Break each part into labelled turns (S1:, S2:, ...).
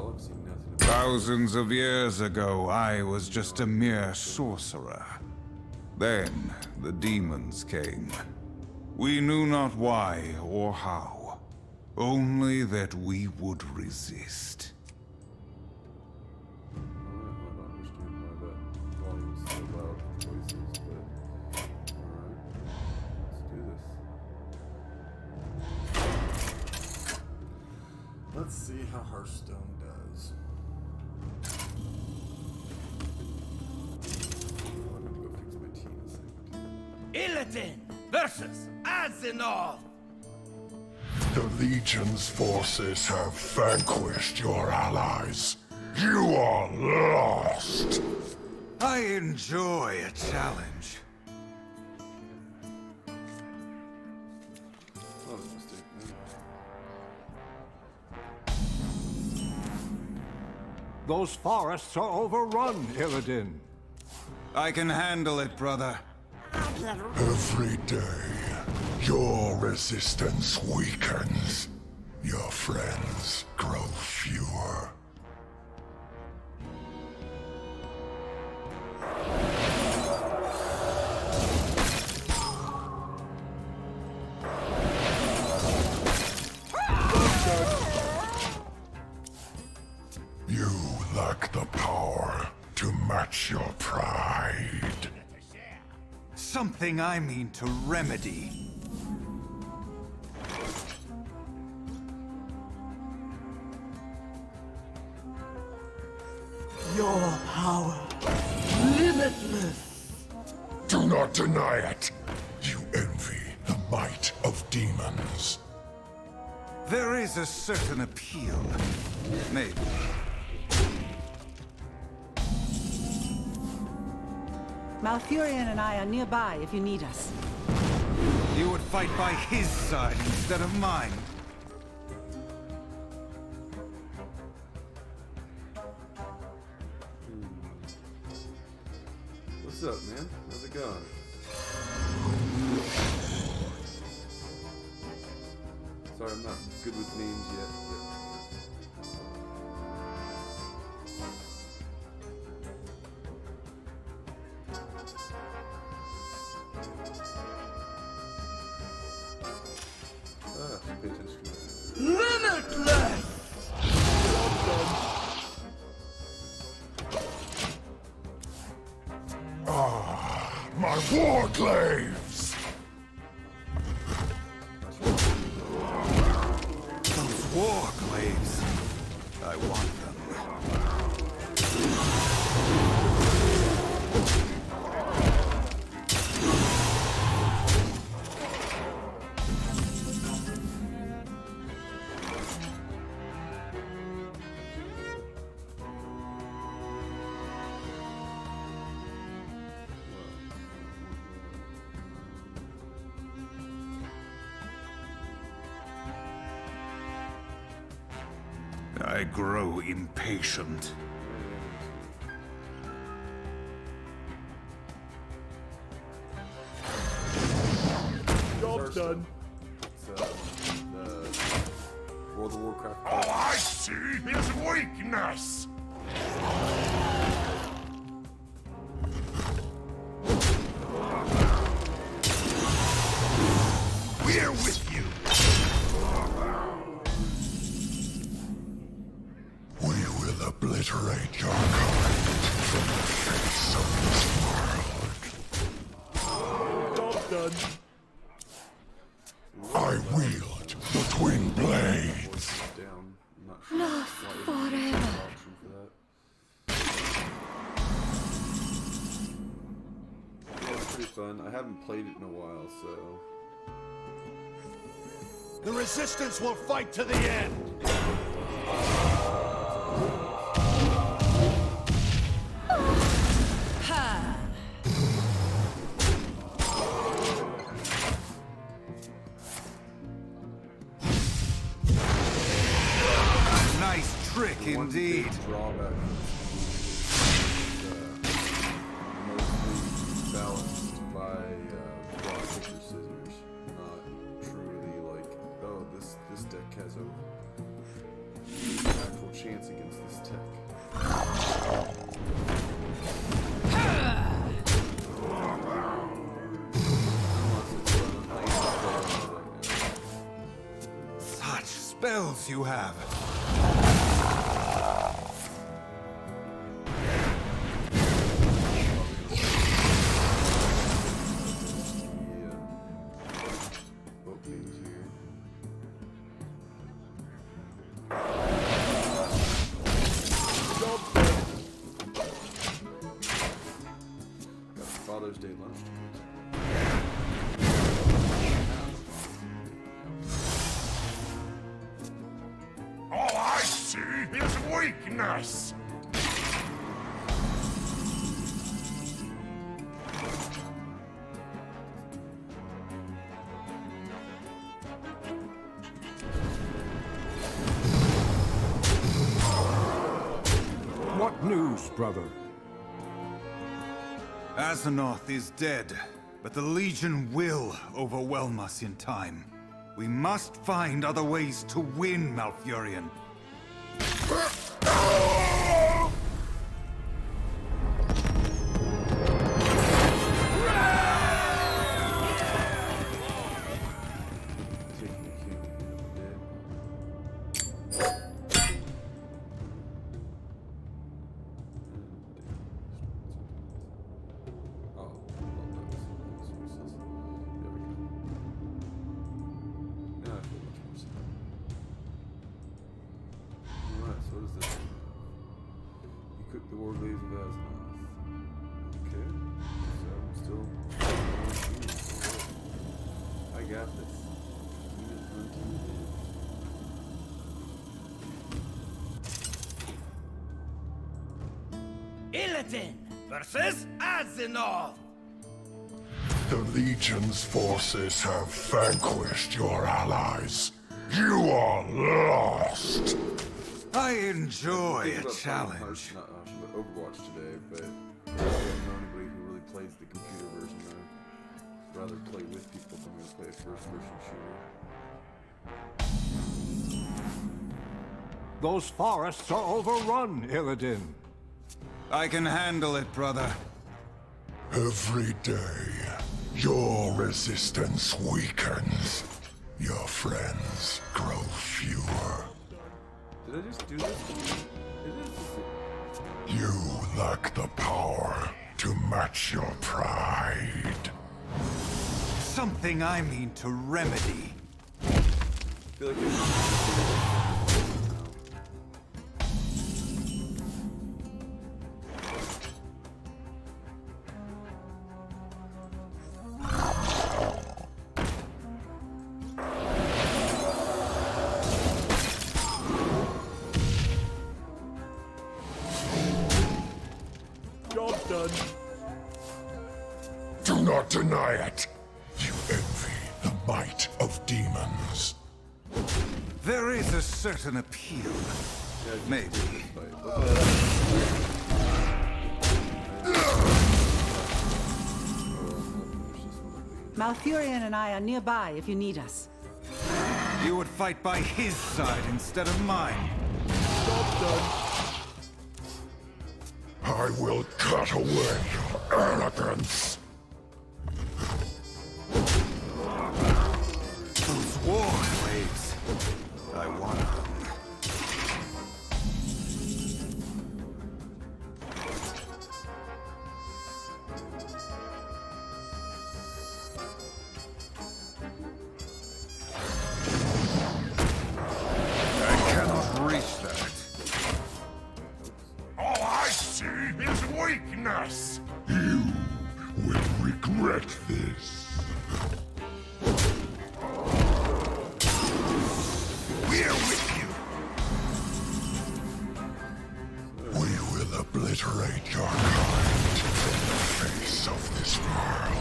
S1: I've seen nothing about
S2: Thousands of years ago, I was just a mere sorcerer. Then the demons came. We knew not why or how, only that we would resist.
S1: I don't understand why that volume's so loud with voices, but alright. Let's do this. Let's see how Hearthstone does. I'm gonna go fix my tea in a second.
S3: Illidan versus Azinov.
S4: The Legion's forces have vanquished your allies. You are lost!
S2: I enjoy a challenge.
S1: That was a mistake, man.
S5: Those forests are overrun, Illidan.
S2: I can handle it, brother.
S4: Every day, your resistance weakens. Your friends grow fewer. You lack the power to match your pride.
S2: Something I mean to remedy.
S3: Your power, limitless.
S4: Do not deny it. You envy the might of demons.
S2: There is a certain appeal. Maybe.
S6: Malfurion and I are nearby if you need us.
S2: You would fight by his side instead of mine.
S1: What's up, man? How's it going? Sorry, I'm not good with names yet. Pay attention to that.
S3: Limitless.
S4: My warglaives!
S2: Those warglaives. I want them. I grow impatient.
S1: Job's done. It's the World of Warcraft.
S4: All I see is weakness!
S3: We're with you.
S4: We will obliterate your kind from the face of this world.
S1: Job's done.
S4: I wield the twin blades.
S1: Down. I'm not sure. Lost
S6: forever.
S1: Option for that. Yeah, it's pretty fun. I haven't played it in a while, so.
S3: The resistance will fight to the end.
S2: Nice trick indeed.
S1: Big drawback is mostly balanced by rock, paper, scissors. Not truly like, oh, this deck has a actual no chance against this tech.
S2: Such spells you have.
S1: Openings here. Got Father's Day lunch.
S4: All I see is weakness.
S5: What news, brother?
S2: Azeroth is dead, but the Legion will overwhelm us in time. We must find other ways to win, Malfurion.
S1: Taking the king dead. Oh, well, that was useless. There we go. Now I feel much more safe. Alright, so what is this? Equip the war glaives of Azeroth. Okay. So I'm still. I got this. Unit unintimidated.
S3: Illidan versus Azeroth.
S4: The Legion's forces have vanquished your allies. You are lost.
S2: I enjoy
S1: Thinking
S2: a
S1: about playing
S2: challenge.
S1: Hearthstone, not Hearthstone, but Overwatch today, but I don't know anybody who really plays the computer version. I'd rather play with people than to play a first-person shooter.
S5: Those forests are overrun, Illidan.
S2: I can handle it, brother.
S4: Every day, your resistance weakens. Your friends grow fewer.
S1: Did I just do this? It is.
S4: You lack the power to match your pride.
S2: Something I mean to remedy.
S1: I feel like it's.
S3: Job done.
S4: Do not deny it. You envy the might of demons.
S2: There is a certain appeal. Maybe.
S6: Malfurion and I are nearby if you need us.
S2: You would fight by his side instead of mine.
S3: Job done.
S4: I will cut away your arrogance.
S2: Those war waves. I want them. I cannot reach that.
S4: All I see is weakness. You will regret this.
S3: We're with you.
S4: We will obliterate your kind from the face of this world.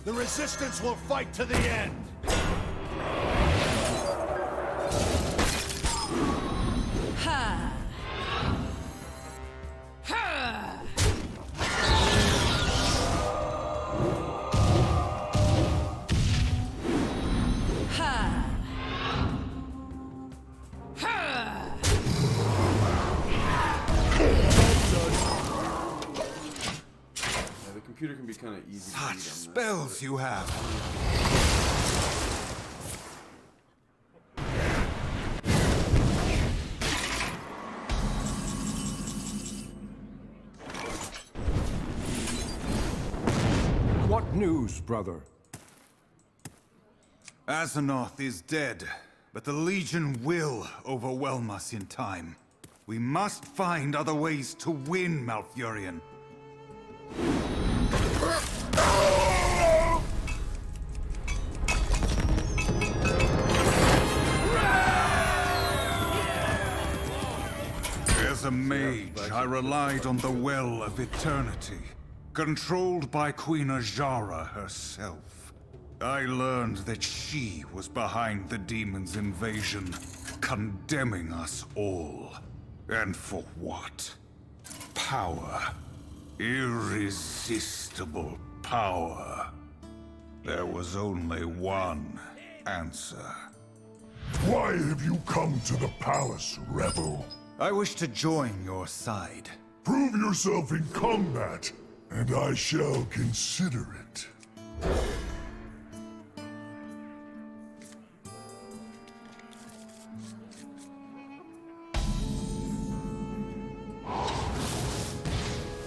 S3: The resistance will fight to the end.
S7: Ha! Ha! Ha! Ha!
S1: Yeah, the computer can be kind of easy to
S2: Such
S1: beat on this.
S2: spells you have.
S5: What news, brother?
S2: Azeroth is dead, but the Legion will overwhelm us in time. We must find other ways to win, Malfurion. As a mage, I relied on the Well of Eternity, controlled by Queen Ajara herself. I learned that she was behind the demon's invasion, condemning us all. And for what? Power. Irresistible power. There was only one answer.
S4: Why have you come to the palace, rebel?
S2: I wish to join your side.
S4: Prove yourself in combat, and I shall consider it.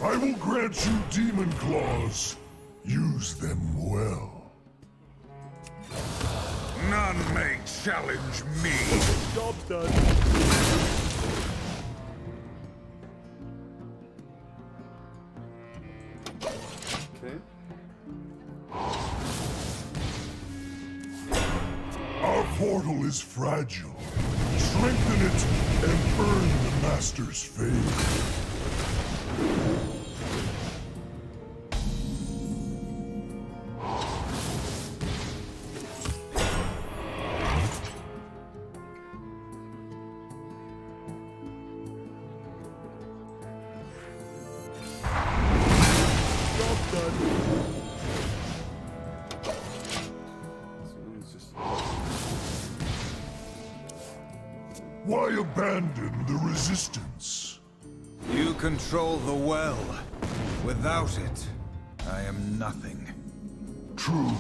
S4: I will grant you demon claws. Use them well.
S2: None may challenge me.
S3: Job's done.
S1: Okay.
S4: Our portal is fragile. Strengthen it and earn the Master's favor.
S3: Job's done.
S1: So it's just
S4: Why abandon the resistance?
S2: You control the well. Without it, I am nothing.
S4: True.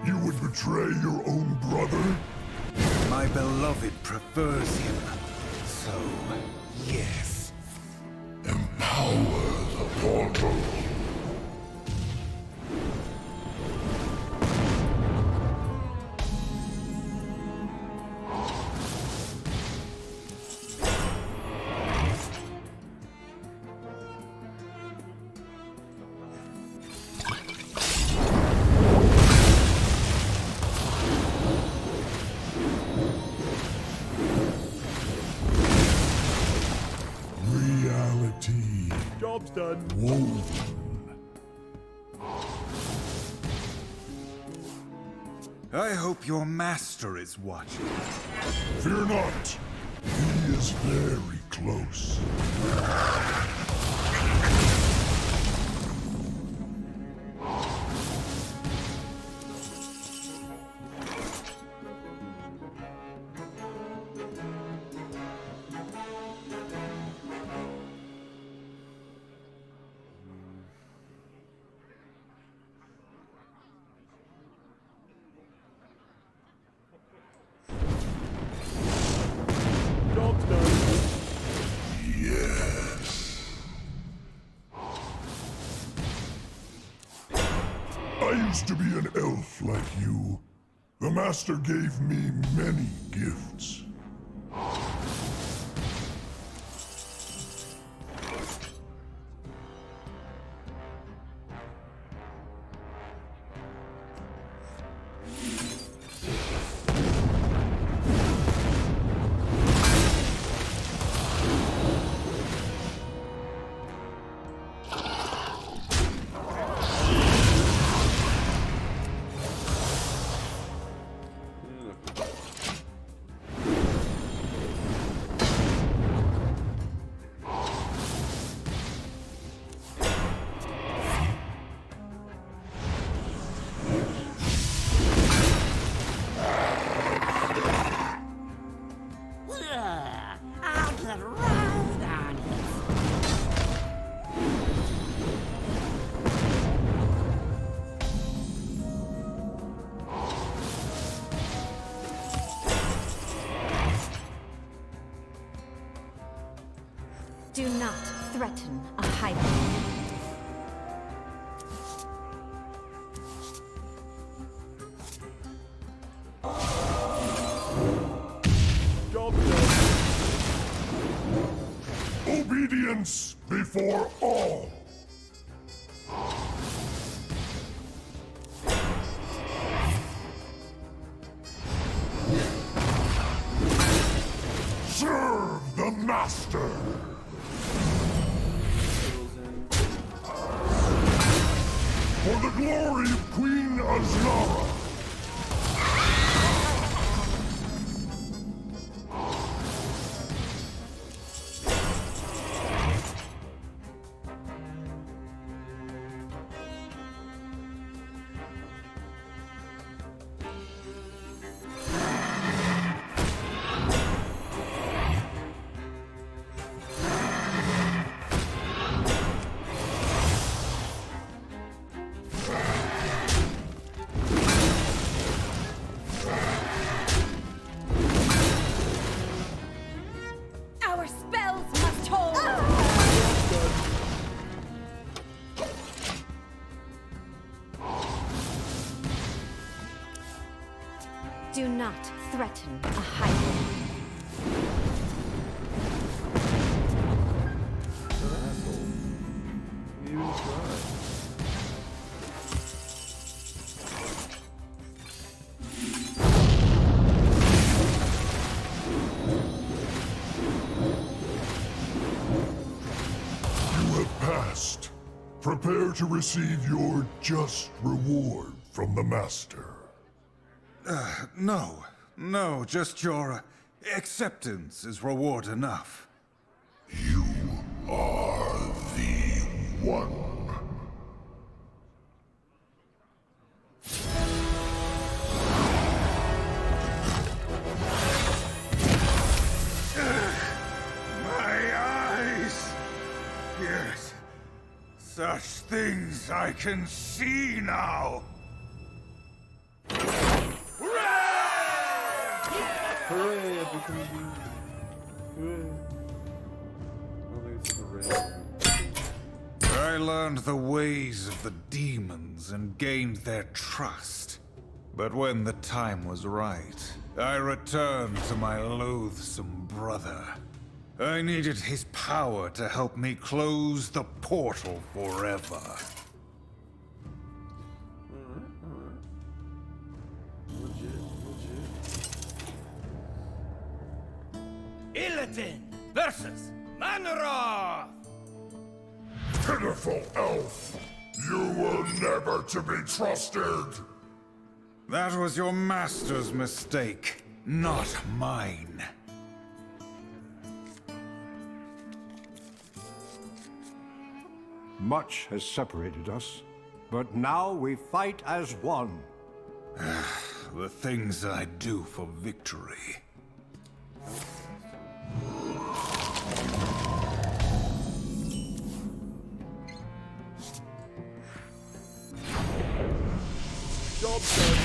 S4: You would betray your own brother?
S2: My beloved prefers him. So, yes.
S4: Empower the portal. Reality
S3: Job's done.
S4: woven.
S2: I hope your master is watching.
S4: Fear not. He is very close.
S3: Job's done.
S4: Yes. used to be an elf like you. The Master gave me many gifts.
S8: I'll get right on it.
S9: Do not threaten a hideout.
S3: Job done.
S4: Obedience before all. Serve the Master. For the glory of Queen Azlara.
S9: Our spells must hold! Do not threaten a hideout.
S1: You even try.
S4: You have passed. Prepare to receive your just reward from the Master.
S2: No, just your acceptance is reward enough.
S4: You are the one.
S2: My eyes! Yes, such things I can see now!
S1: Hooray! I become a demon. Hooray! I don't think it's like a random.
S2: I learned the ways of the demons and gained their trust. But when the time was right, I returned to my loathsome brother. I needed his power to help me close the portal forever.
S1: Alright. Legit.
S10: Illidan versus Manoroth!
S4: Pitiful elf! You were never to be trusted!
S2: That was your master's mistake, not mine.
S5: Much has separated us, but now we fight as one.
S2: The things I do for victory.
S3: Job done.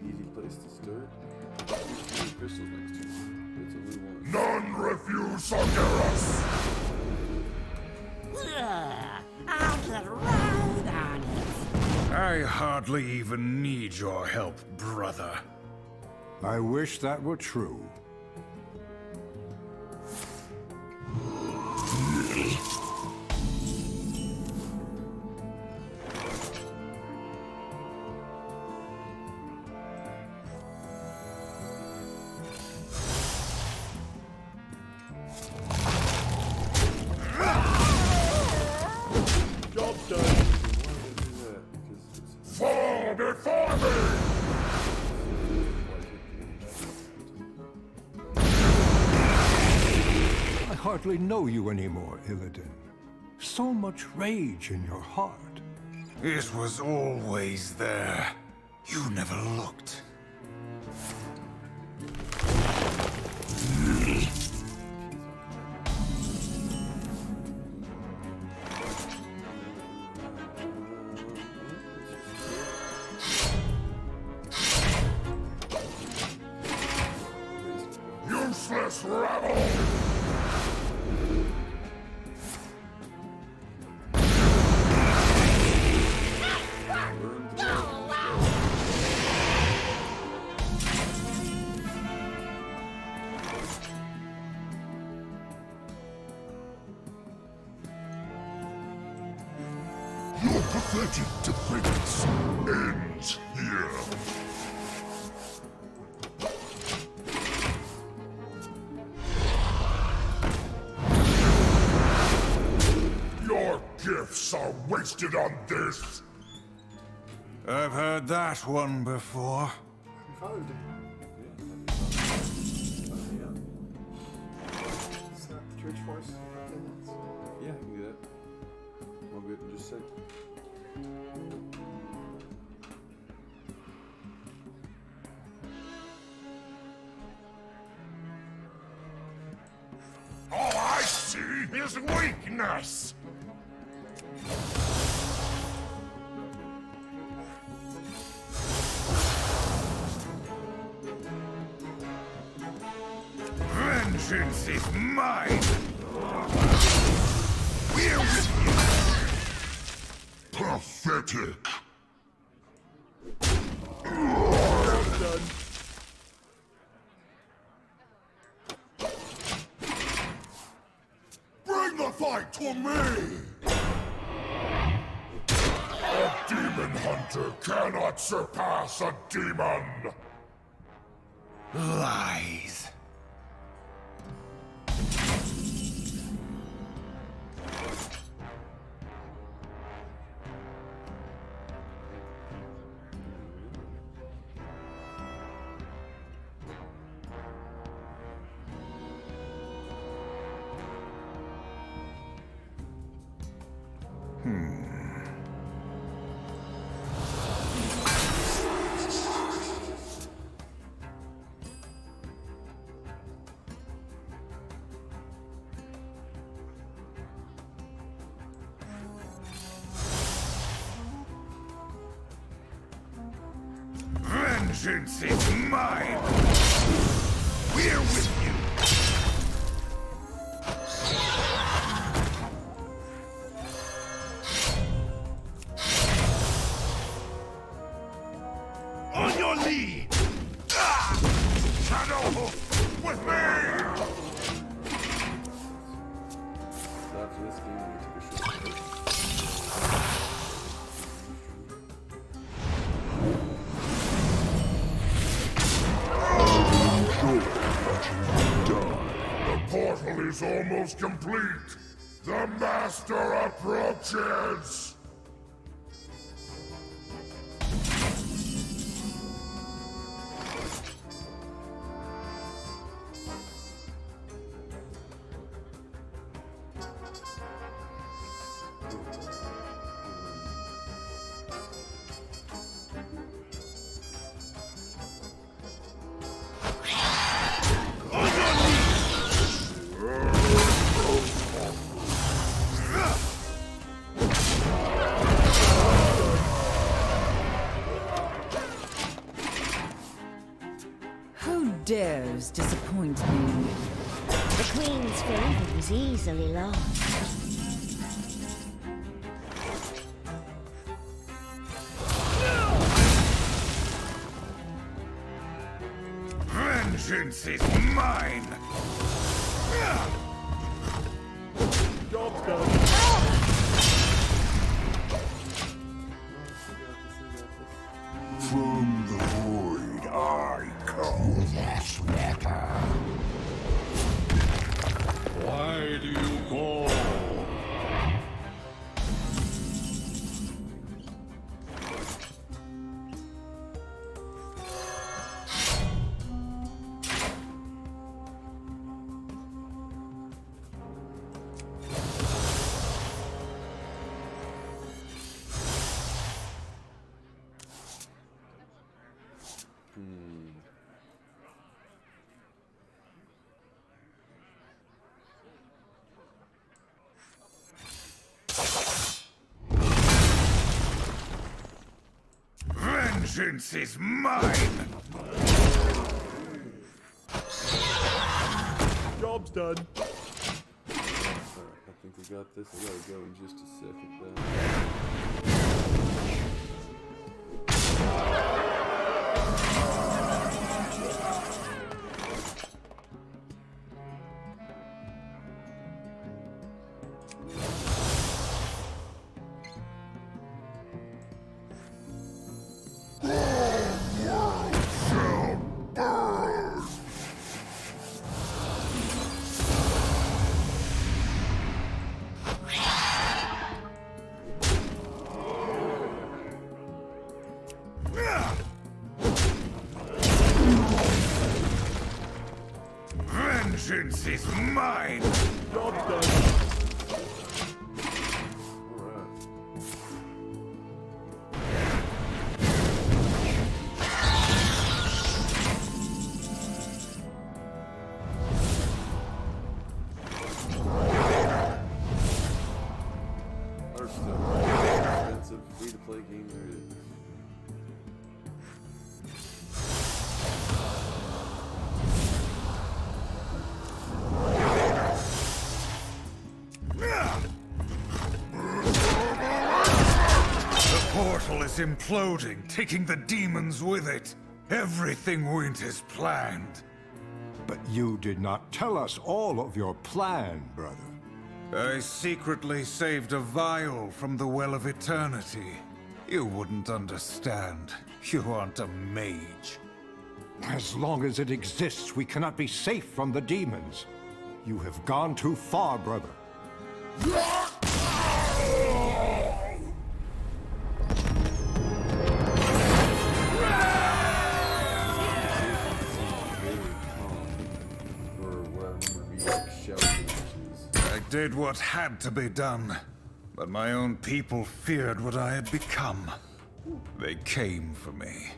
S1: Easy place to start. Crystals next to you. It's only one.
S4: None refuse Sargeras!
S8: I'll get right on it.
S2: I hardly even need your help, brother.
S5: I wish that were true.
S3: Job done.
S4: Fall before me!
S5: I hardly know you anymore, Illidan. So much rage in your heart.
S2: It was always there. You never looked.
S4: Useless rabble! Your pathetic defense ends here. Your gifts are wasted on this.
S2: I've heard that one before.
S1: Father did. Yeah. Snap the church force. Yeah, I can do that. I'll be in just a sec.
S4: All I see is weakness.
S2: Vengeance is mine!
S4: We're with you. Pathetic.
S3: Job done.
S4: Bring the fight to me! A demon hunter cannot surpass a demon!
S2: Lies. Vengeance is mine! We're with you!
S4: On your knee! Ah! Shadow! With me!
S1: So after this game, we take a short break.
S4: The portal is almost complete! The Master approaches!
S7: Who dares disappoint me?
S8: The Queen's favor is easily lost.
S2: Vengeance is mine!
S3: Job's done.
S4: From the void, I call this water. Why do you call?
S2: Vengeance is mine!
S3: Job's done.
S1: Alright, I think we got this. I gotta go in just a second then.
S2: Vengeance is mine!
S3: Job's done.
S1: Alright. Hearthstone. Expensive, free-to-play game there it is.
S2: The portal is imploding, taking the demons with it. Everything went as planned.
S5: But you did not tell us all of your plan, brother.
S2: I secretly saved a vial from the Well of Eternity. You wouldn't understand. You aren't a mage.
S5: As long as it exists, we cannot be safe from the demons. You have gone too far, brother.
S2: I did what had to be done, but my own people feared what I had become. They came for me.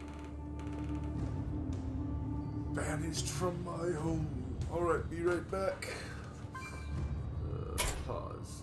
S1: Banished from my home. Alright, be right back. Pause.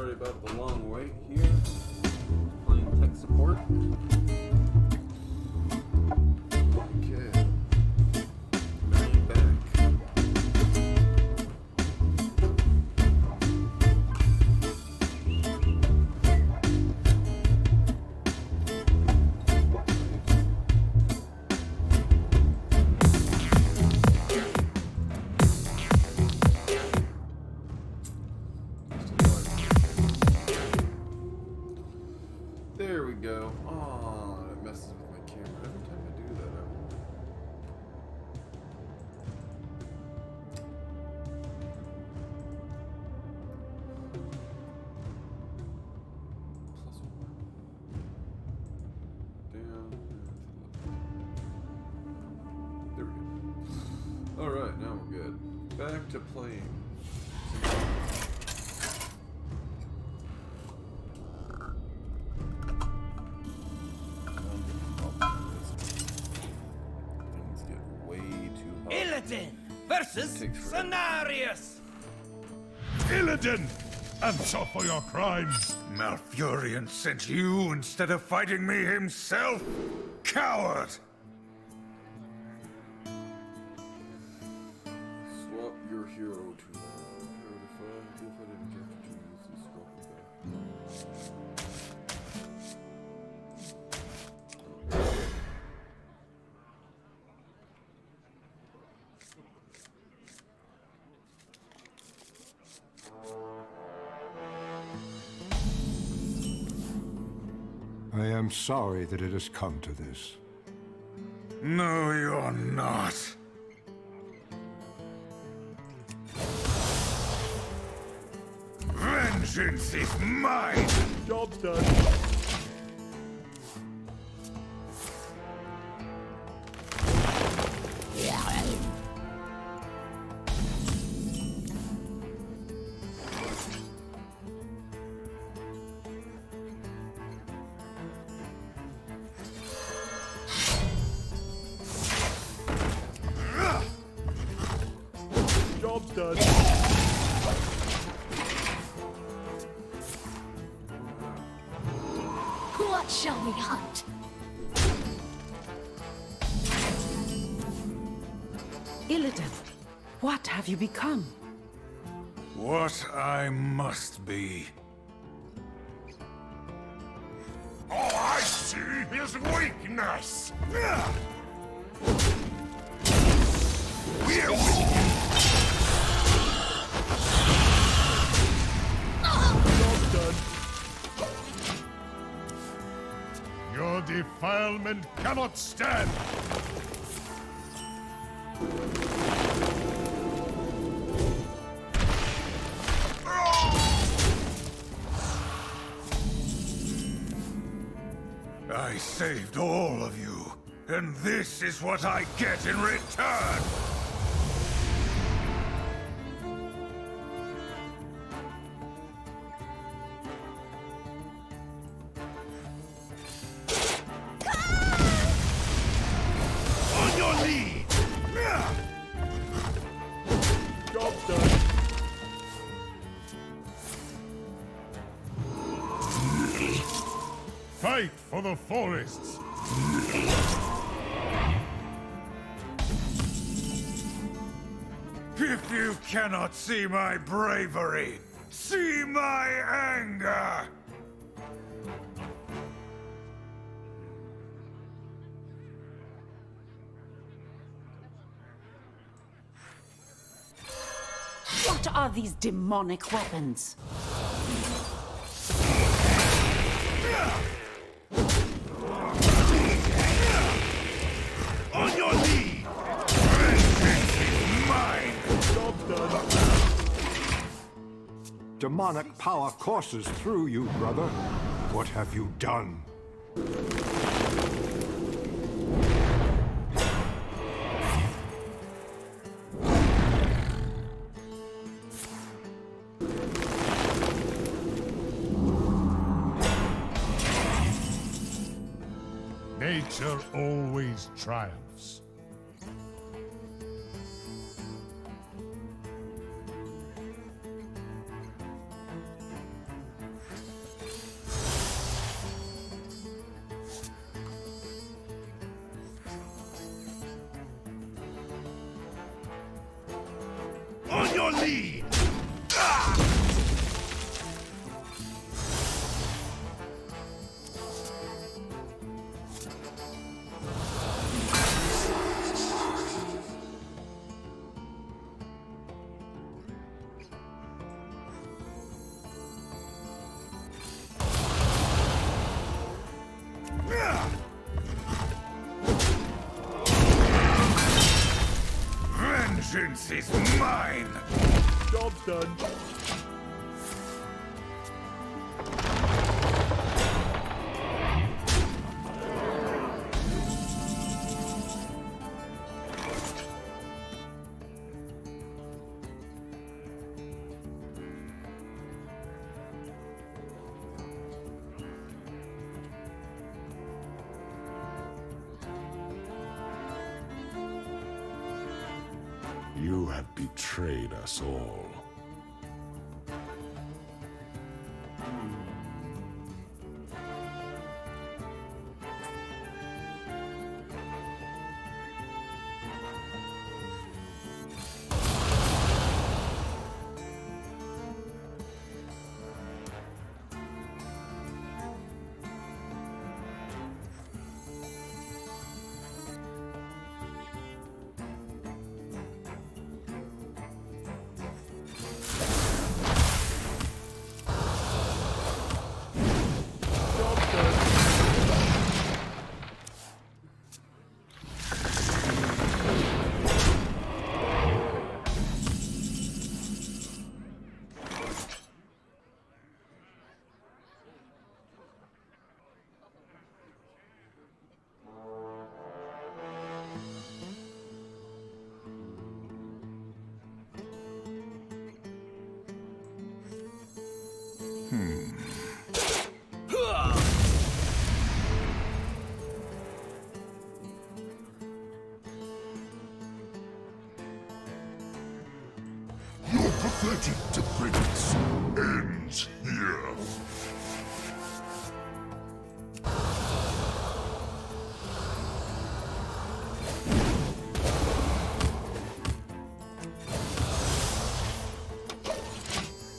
S1: sorry about the long wait here. Playing tech support. Okay. Bring back. There we go. Oh, it messes with my camera every time I do that. Plus one. Down and to the left. There we go. Alright, now we're good. Back to playing. Things get way too hot.
S10: Illidan versus
S1: Takes forever.
S10: Cenarius!
S3: Illidan! Answer for your crimes!
S2: Malfurion sent you instead of fighting me himself? Coward!
S1: Swap your hero to if I didn't get to use this swap with
S5: I am sorry that it has come to this.
S2: No, you're not. Vengeance is mine!
S3: Job's done. Job's done.
S8: What shall we hunt?
S6: Illidan, what have you become?
S2: What I must be.
S4: All I see is weakness! We're with you!
S3: Job's done. Your defilement cannot stand!
S2: I saved all of you, and this is what I get in return!
S4: On your knees!
S3: Job's done. Fight for the forests!
S2: If you cannot see my bravery, see my anger!
S6: What are these demonic weapons?
S4: On your knees!
S2: Mine!
S3: Job's done.
S5: Demonic power courses through you, brother. What have you done?
S3: Nature always triumphs. your lead!
S2: Vengeance is mine!
S3: Job done.
S4: You have betrayed us all. Your pathetic defense ends here.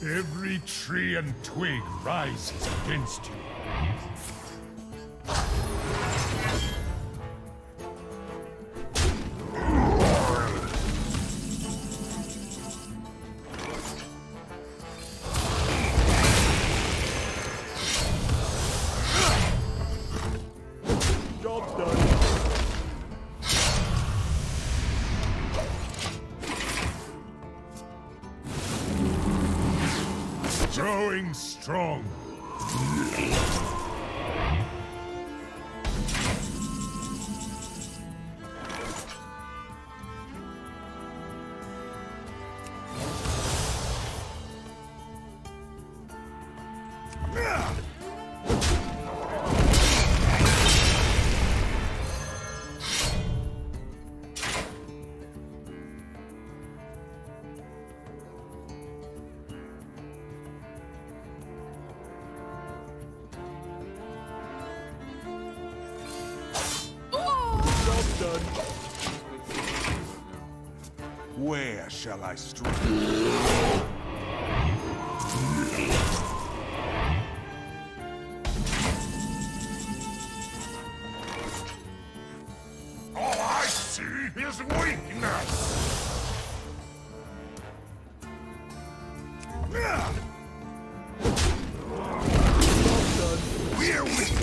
S3: Every tree and twig rises against you. Job done. Growing strong. Job done.
S2: Where shall I strike?
S4: All I see is weakness. We're weak.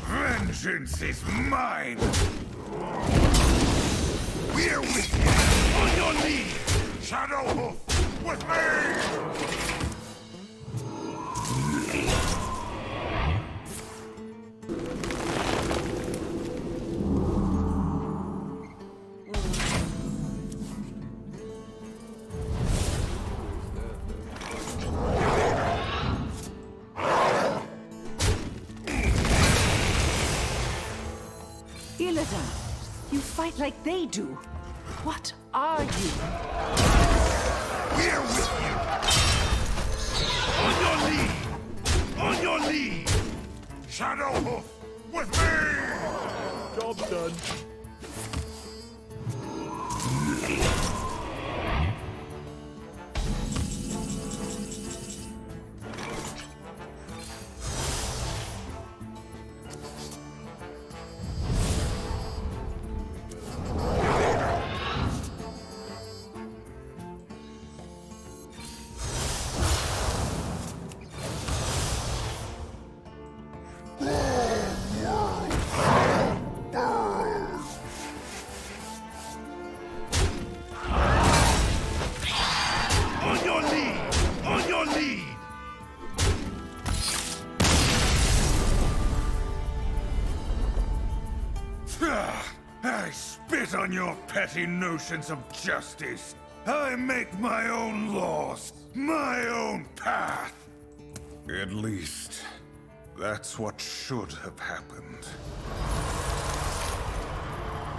S2: Vengeance is mine!
S4: We're weak. On your knee. Shadow Hoof with me.
S6: Illidan, you fight like they do. What are you?
S4: We're with you! On your lead! On your lead! Shadowhoof, with me!
S1: Job done.
S4: On your lead! On your lead!
S2: I spit on your petty notions of justice. I make my own laws, my own path. At least, that's what should have happened.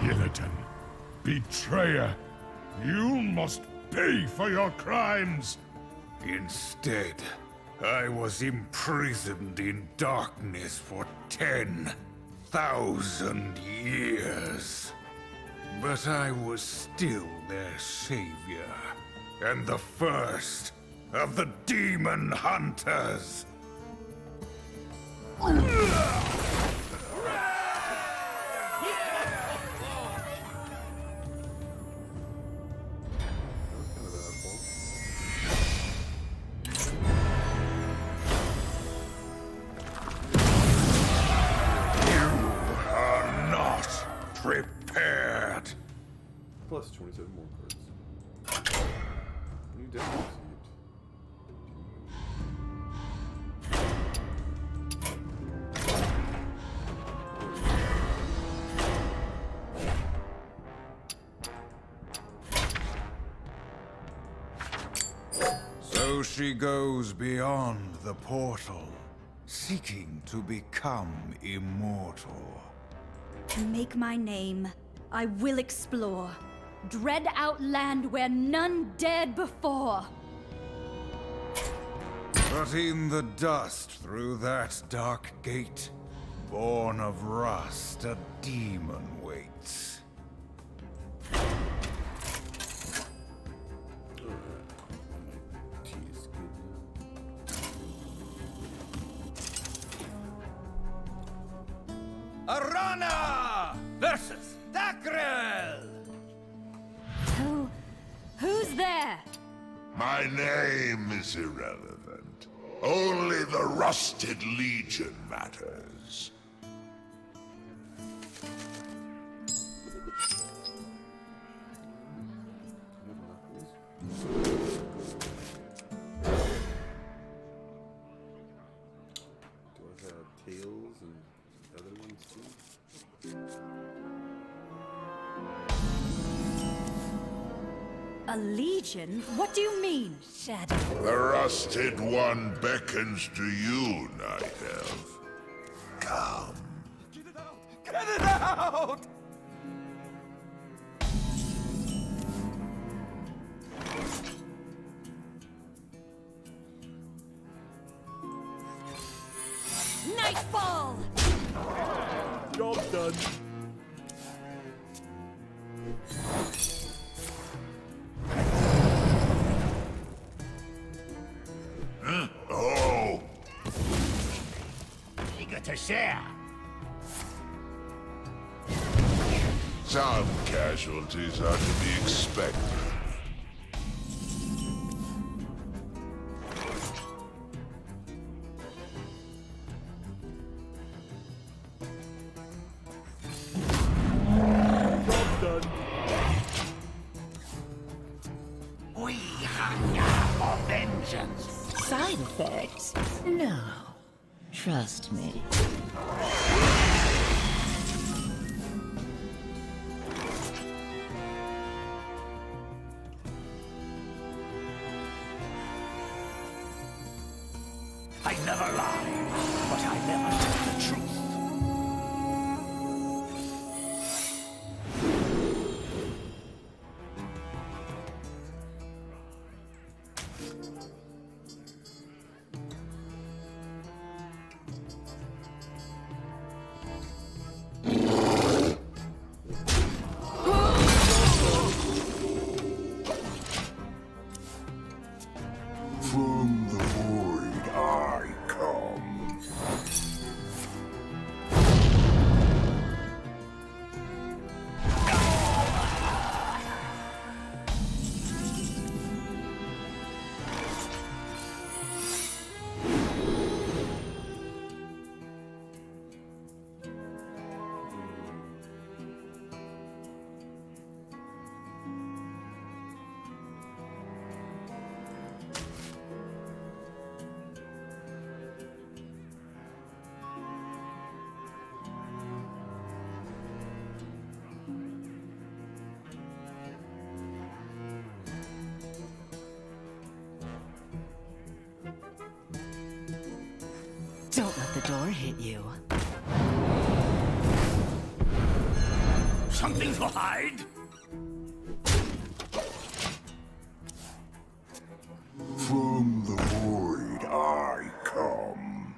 S3: Illidan, betrayer, you must pay for your crimes!
S2: Instead, I was imprisoned in darkness for 10,000 years. But I was still their savior, and the first of the demon hunters. Prepared.
S1: Plus 27 more cards. New deck received.
S2: So she goes beyond the portal, seeking to become immortal.
S9: To make my name, I will explore. Dread out land where none dared before.
S2: But in the dust through that dark gate, born of rust, a demon waits.
S10: Arana versus Dakrel.
S9: Who's there?
S4: My name is irrelevant. Only the Rusted Legion matters.
S1: Do I have tails and other ones too?
S9: A legion? What do you mean, Shadow?
S4: The Rusted One beckons to you, Night Elf. Come.
S10: Get it out! Get it out!
S9: Nightfall!
S1: Job done.
S4: Oh,
S10: Eager to share.
S4: some casualties are to be expected.
S1: Job done.
S10: We hunger for vengeance.
S11: Side effects? No. Trust me.
S10: I never lie, but I never tell the truth.
S11: Don't let the door hit you.
S10: Something to hide?
S4: From the void I come.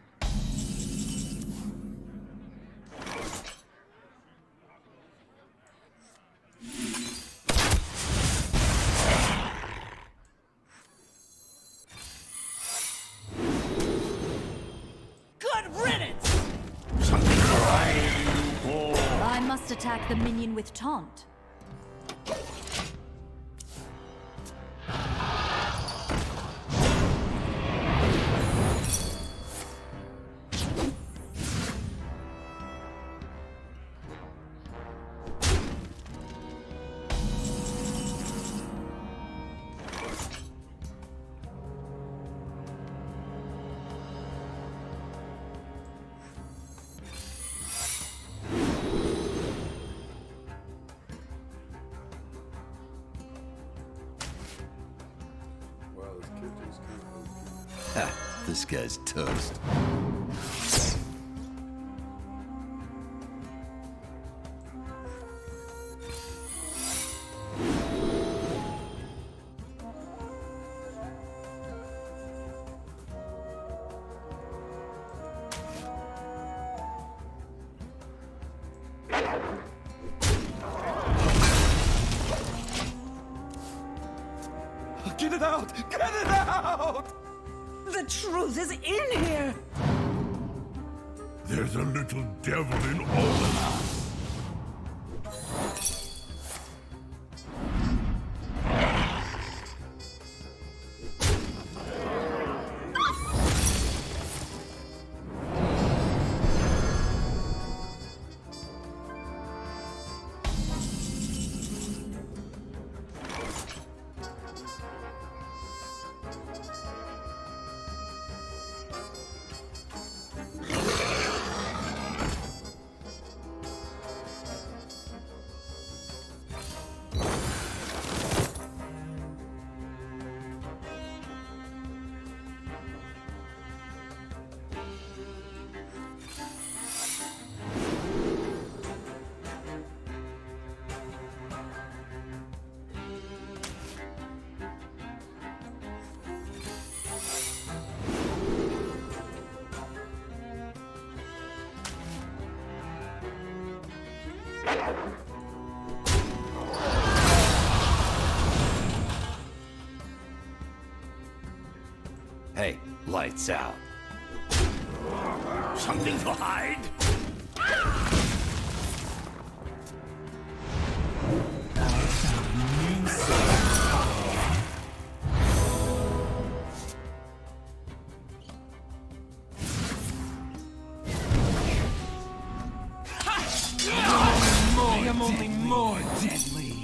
S11: Good riddance!
S10: Something to hide, you whore.
S9: I must attack the minion with taunt.
S1: Wow, this character is kind of OP.
S10: Ha, this guy's toast. Get it out! Get it out!
S11: The truth is in here!
S4: There's a little devil in all of us.
S10: Hey, lights out. Something to hide?
S3: I am only more deadly.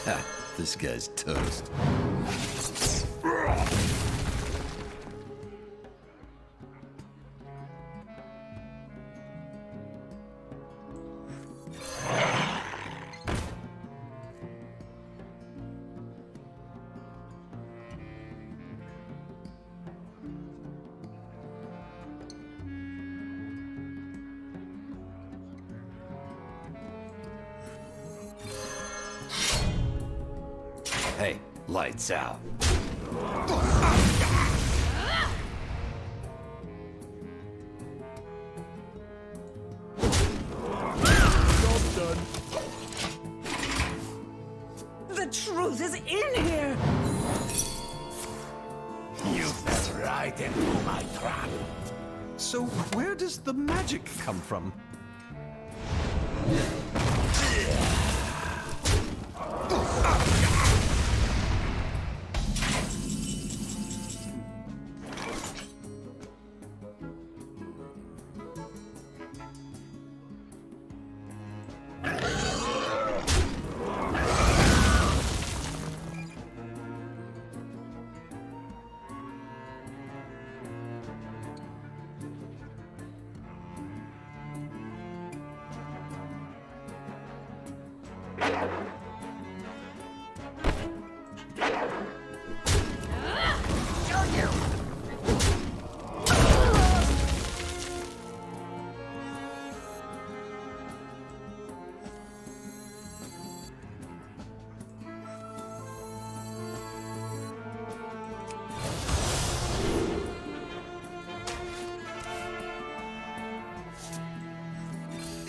S10: Ha, this guy's toast. Hey, lights out.
S11: The truth is in here!
S10: You fell right into my trap.
S5: So where does the magic come from?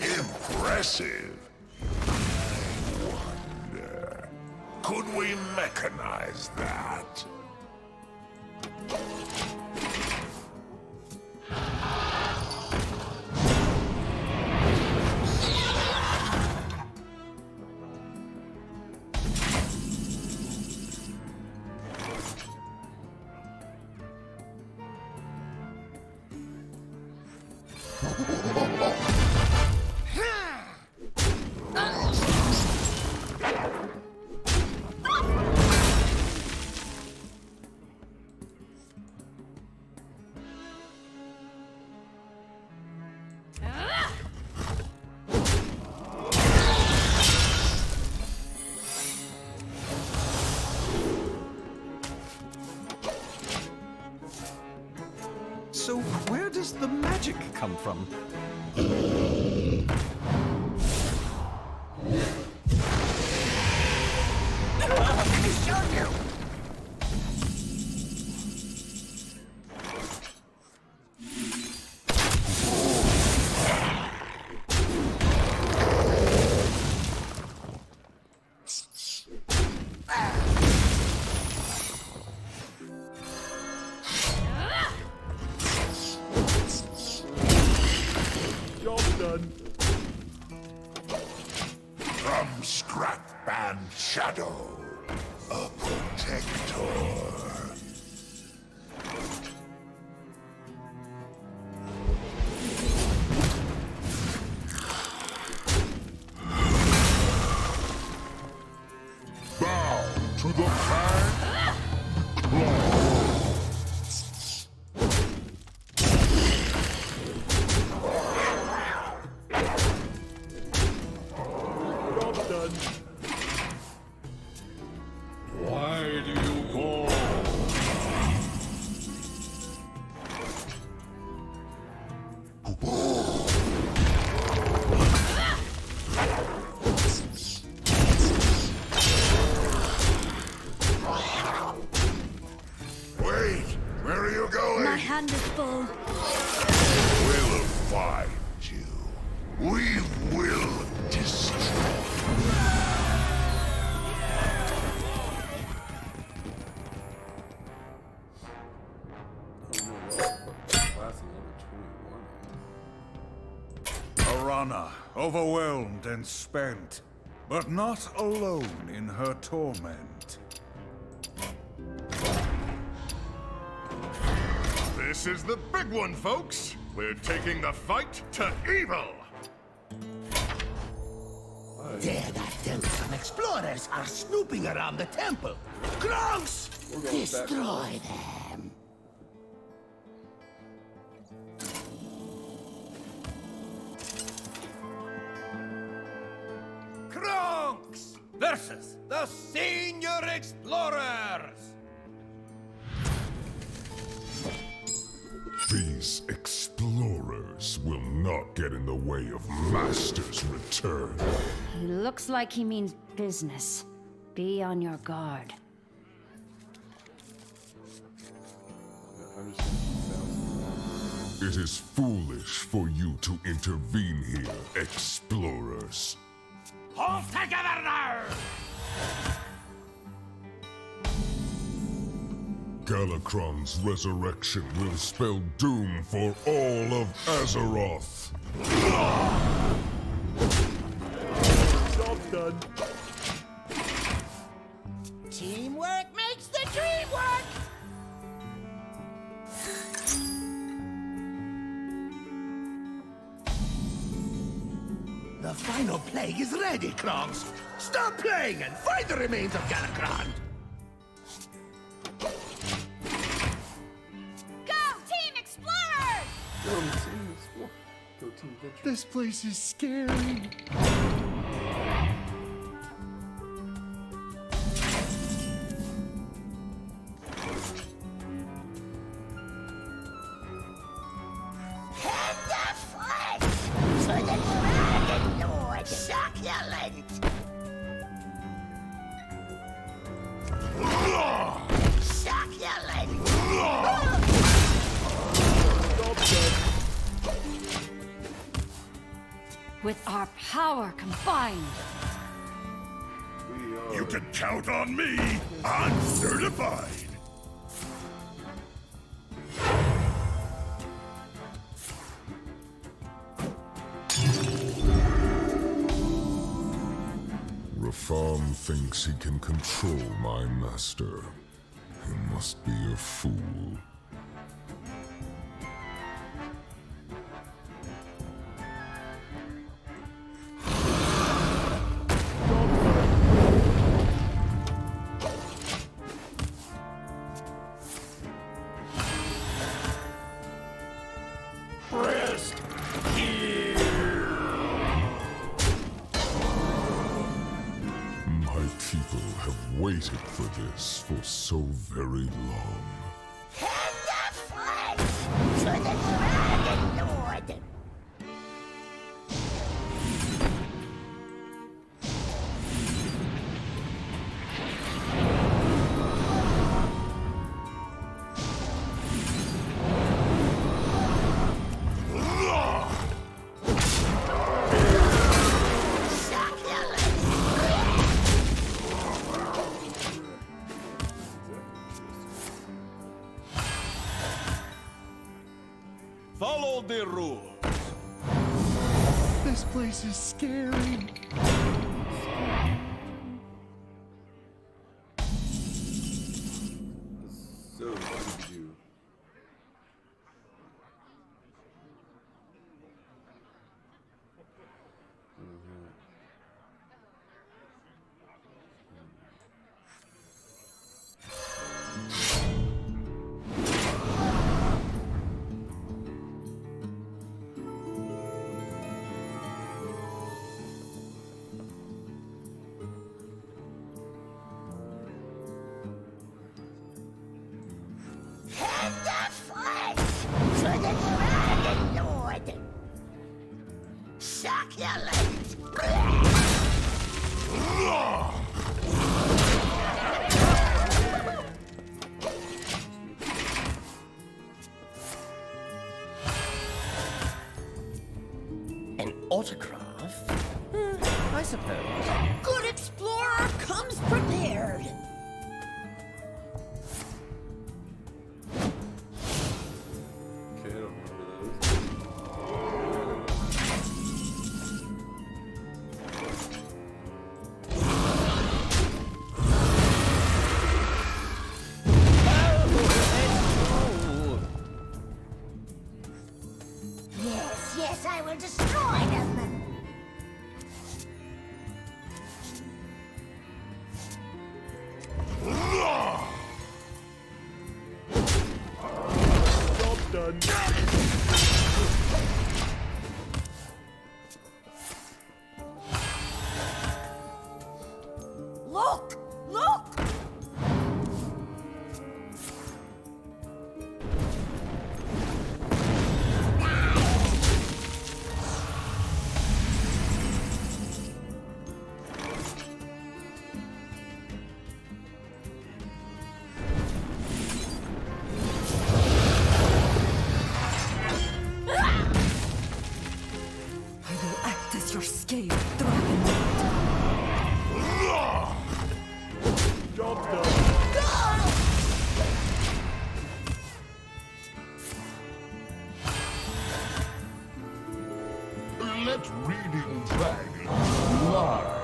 S4: Impressive. I wonder, could we mechanize that?
S10: So where does the magic come from? From Scrap Band Shadow, a protector. Bow to the Fang Claw.
S3: Why do you call?
S4: Wait, where are you going?
S9: My hand is full.
S4: We'll find you. We will destroy.
S1: Classy level 21.
S2: Arana, overwhelmed and spent, but not alone in her torment.
S3: This is the big one, folks. We're taking the fight to evil.
S12: There, I tell you, some explorers are snooping around the temple. Grunks! Destroy them.
S10: Kronks versus the Senior Explorers!
S4: These explorers will not get in the way of Master's return.
S9: He looks like he means business. Be on your guard.
S4: It is foolish for you to intervene here, explorers.
S10: Hold together now!
S4: Galakrond's resurrection will spell doom for all of Azeroth.
S3: Job's done.
S11: Teamwork makes the dream work!
S12: The final plague is ready, Kronks. Stop playing and find the remains of Galakrond.
S1: Go team explore. Go team venture.
S3: This place is scary.
S12: Succulent!
S9: With our power combined.
S4: You can count on me. I'm certified.
S3: Rafam thinks he can control my master. He must be a fool.
S4: Rest here.
S3: My people have waited for this for so very long.
S12: Hand the flesh to the Dragon Lord!
S10: Follow the rules.
S11: This place is scary.
S1: So Scooby-Doo.
S12: Hand the flesh to the Dragon Lord! Succulent!
S11: An autograph? I suppose. Good explorer comes prepared.
S1: Okay, I don't remember those.
S12: Yes, yes, I will destroy them!
S3: Job done.
S11: Look! Look!
S7: I will act as your scale, dragon.
S3: Job done.
S4: Let reading dragons lie.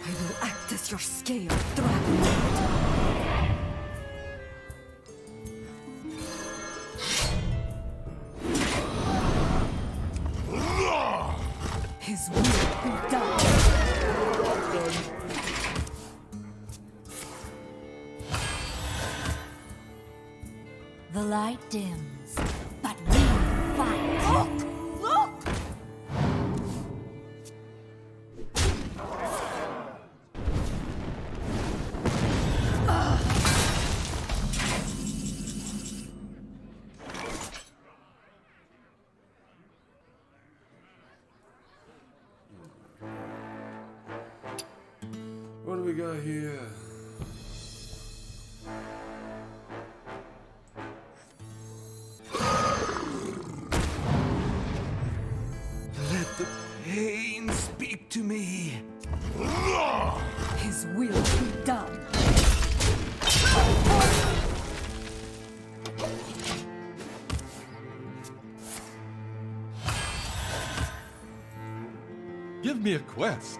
S7: I will act as your scale, dragon. His will be done.
S9: The light dims, but we fight.
S1: we got here?
S10: Let the pain speak to me.
S7: His will be done.
S10: Give me a quest.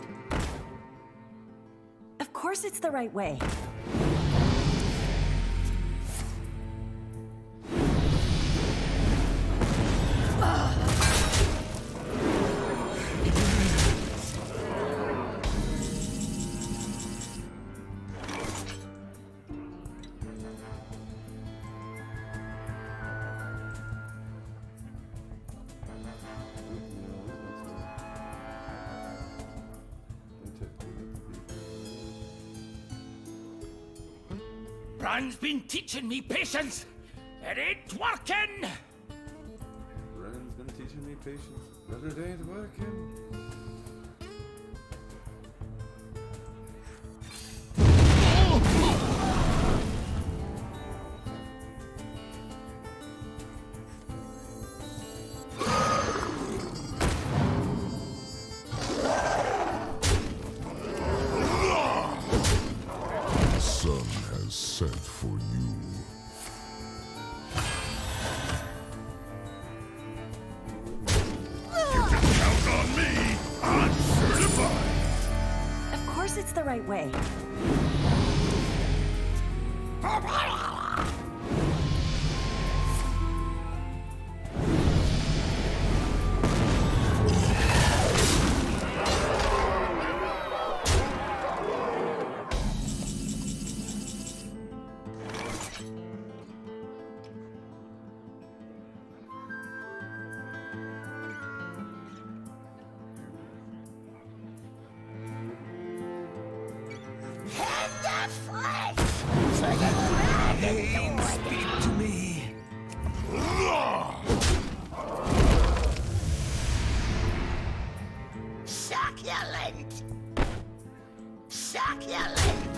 S6: Of course it's the right way.
S4: Brian's been teaching me patience. It ain't working.
S1: Brennan's been teaching me patience, but it ain't working.
S3: The sun has set for you.
S4: You can count on me. I'm certified.
S6: Of course it's the right way.
S10: Pain speak to me.
S12: Succulent! Succulent!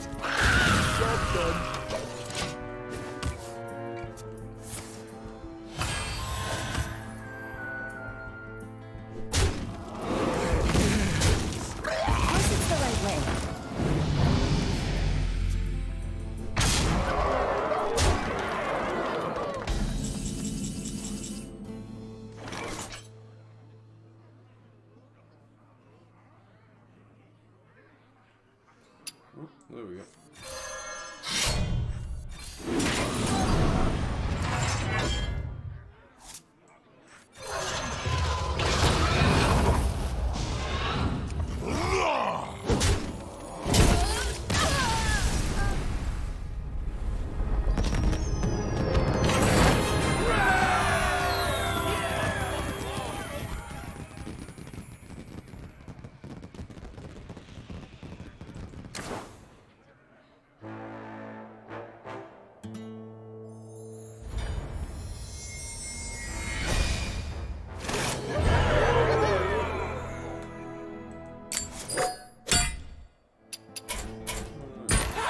S6: Of course it's the right way.
S1: Oh, there we go.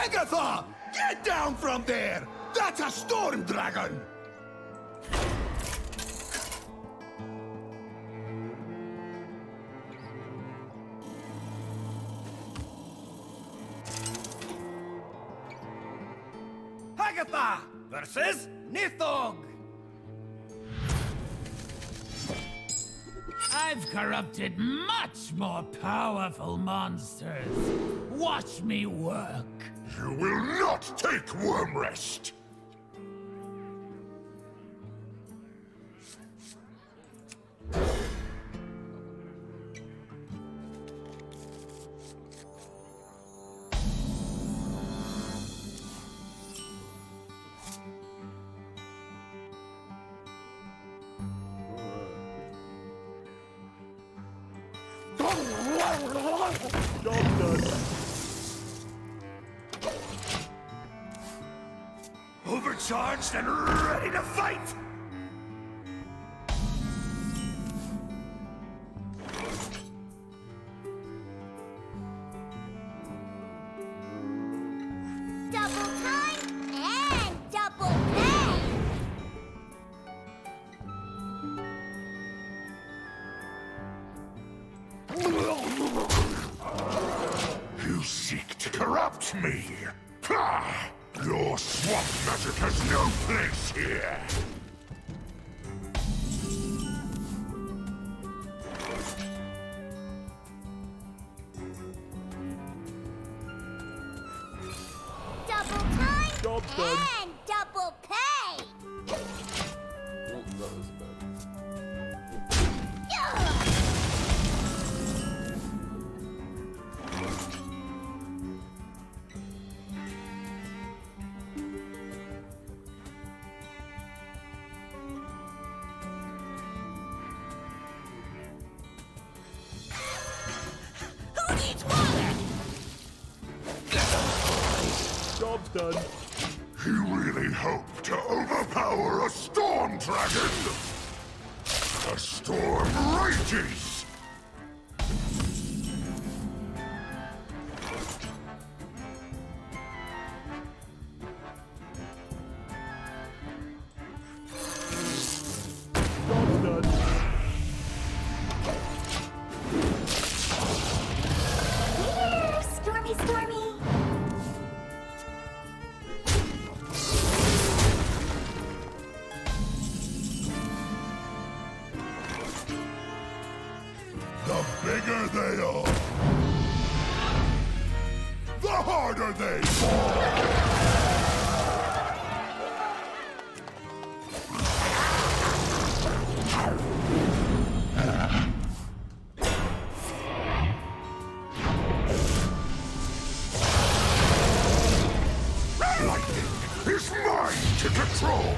S12: Agatha! Get down from there! That's a storm dragon!
S10: Agatha versus Nithog.
S13: I've corrupted much more powerful monsters. Watch me work.
S4: You will not take worm rest. Overcharged and ready to fight! me! Pah! Your swamp magic has no place here!
S8: Double time
S10: Job's done.
S8: and double pay.
S1: Oh, that was bad.
S12: Who needs water?
S10: Job's done.
S4: You really hope to overpower a storm dragon? The storm rages!
S10: Job's done.
S8: Stormy, stormy.
S4: The bigger they are, the harder they fall! Lightning is mine to control!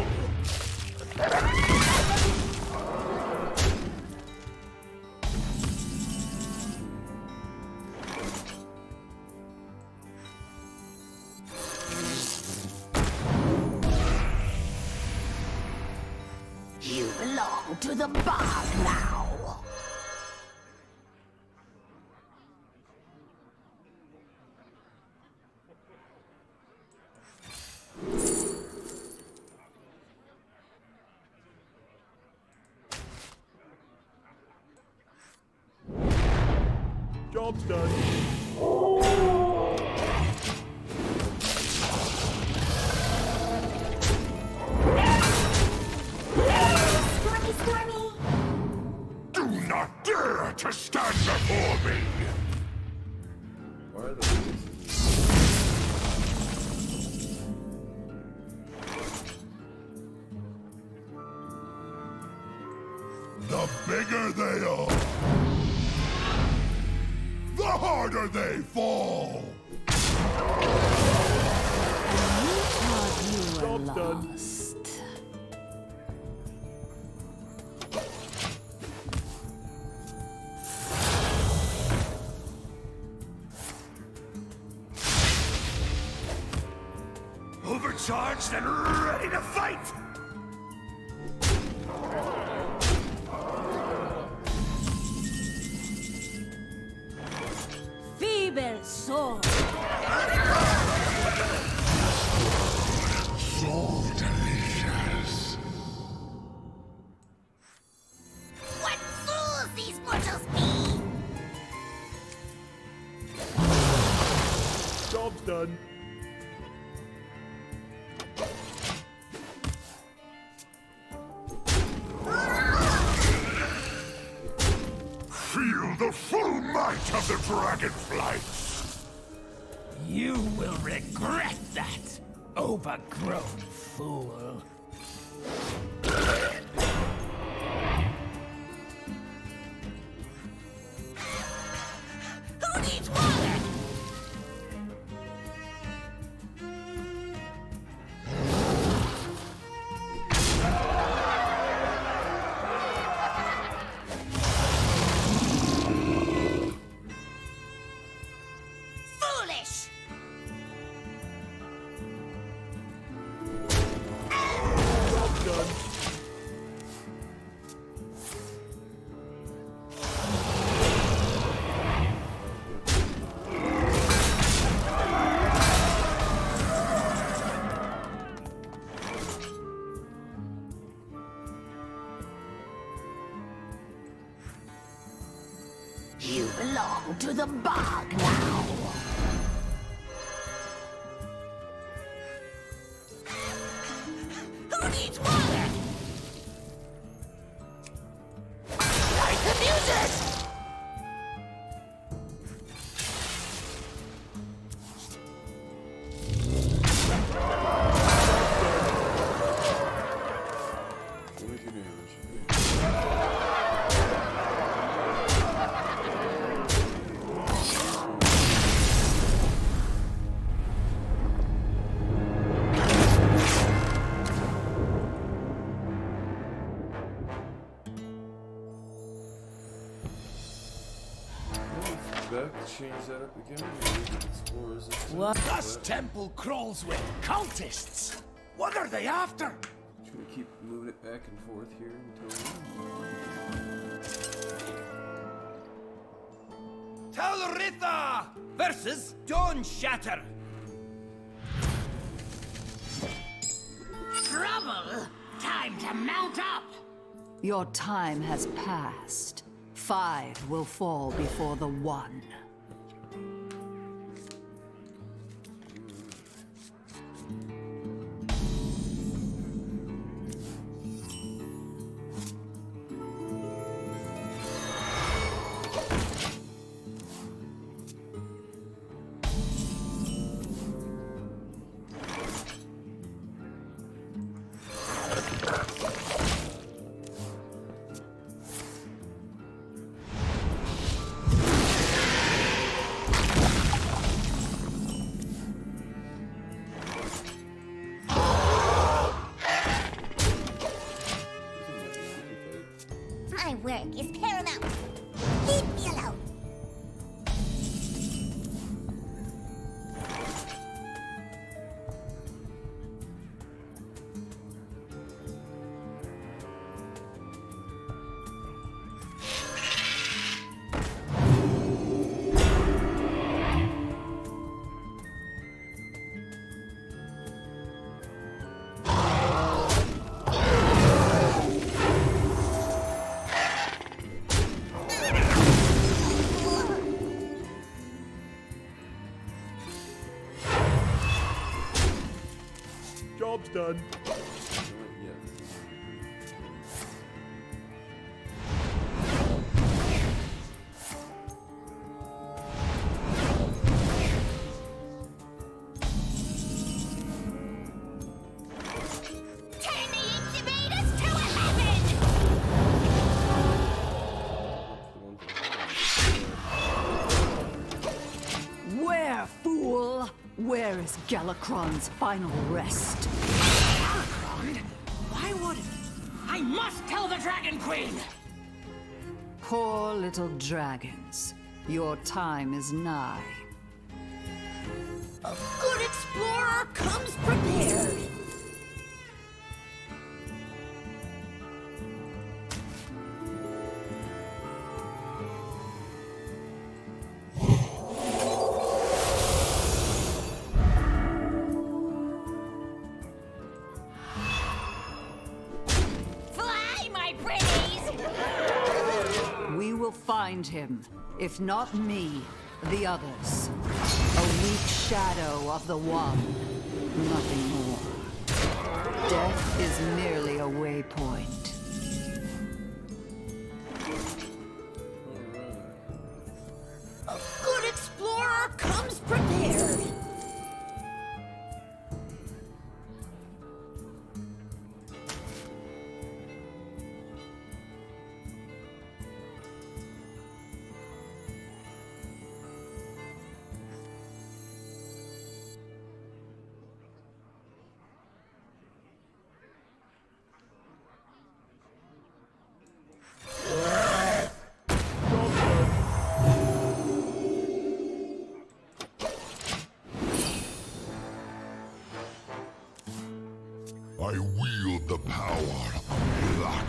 S12: You belong to the bog now.
S10: Job's done.
S8: Stormy, stormy.
S4: Do not dare to stand before me!
S1: Why are the faces?
S4: The bigger they are, the harder they fall!
S10: Job's done.
S4: Overcharged and ready to fight!
S9: Feeble soul.
S4: So delicious.
S8: What fools these mortals be!
S10: Job's done.
S4: Feel the full might of the dragonflights!
S13: You will regret that, overgrown fool.
S12: Who needs water? Foolish!
S10: Job's done.
S12: You belong to the bog now. needs water? Like the music!
S1: Change that up again. Maybe explore resistance.
S12: What? This temple crawls with cultists! What are they after?
S1: Just gonna keep moving it back and forth here until
S10: Talritha versus Dawn Shatter.
S8: Trouble! Time to mount up!
S6: Your time has passed. 5 will fall before the 1.
S8: My work is paramount. Leave me alone.
S10: Job's done.
S8: Turn the incubators to 11!
S6: Where, fool? Where is Galakron's final rest?
S11: Galakron? Why would... I must tell the Dragon Queen!
S6: Poor little dragons. Your time is nigh.
S11: A good explorer comes prepared!
S8: Fly, my pretties!
S6: We will find him. If not me, the others. A weak shadow of the One. Nothing more. Death is merely a waypoint.
S11: A good explorer comes prepared!
S3: I wield the power of Black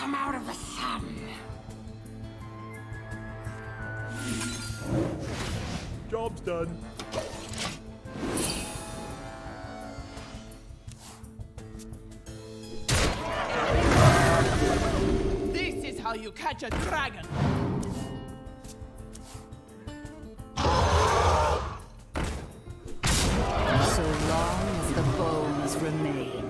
S11: come out of the sun.
S10: Job's done.
S11: This is how you catch a dragon.
S6: So long as the bones remain.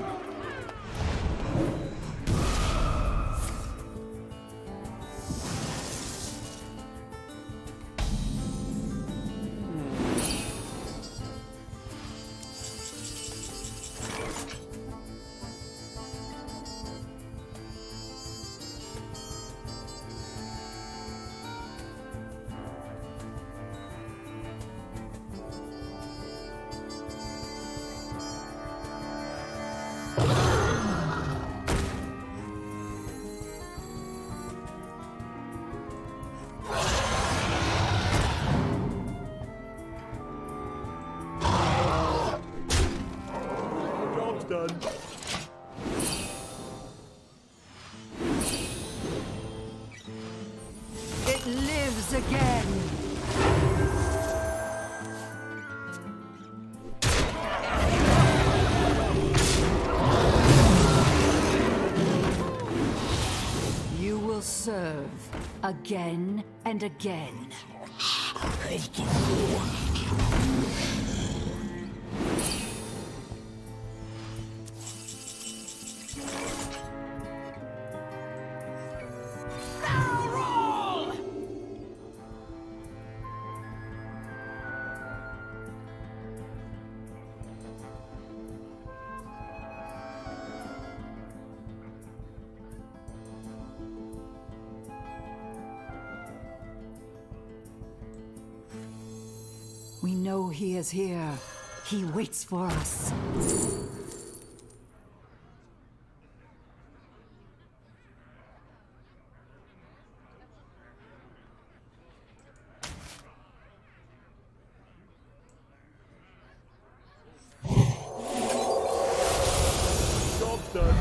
S10: Job's done.
S6: It lives again. You will serve again and again.
S11: Barrel roll!
S6: We know he is here. He waits for us.
S10: Job's done.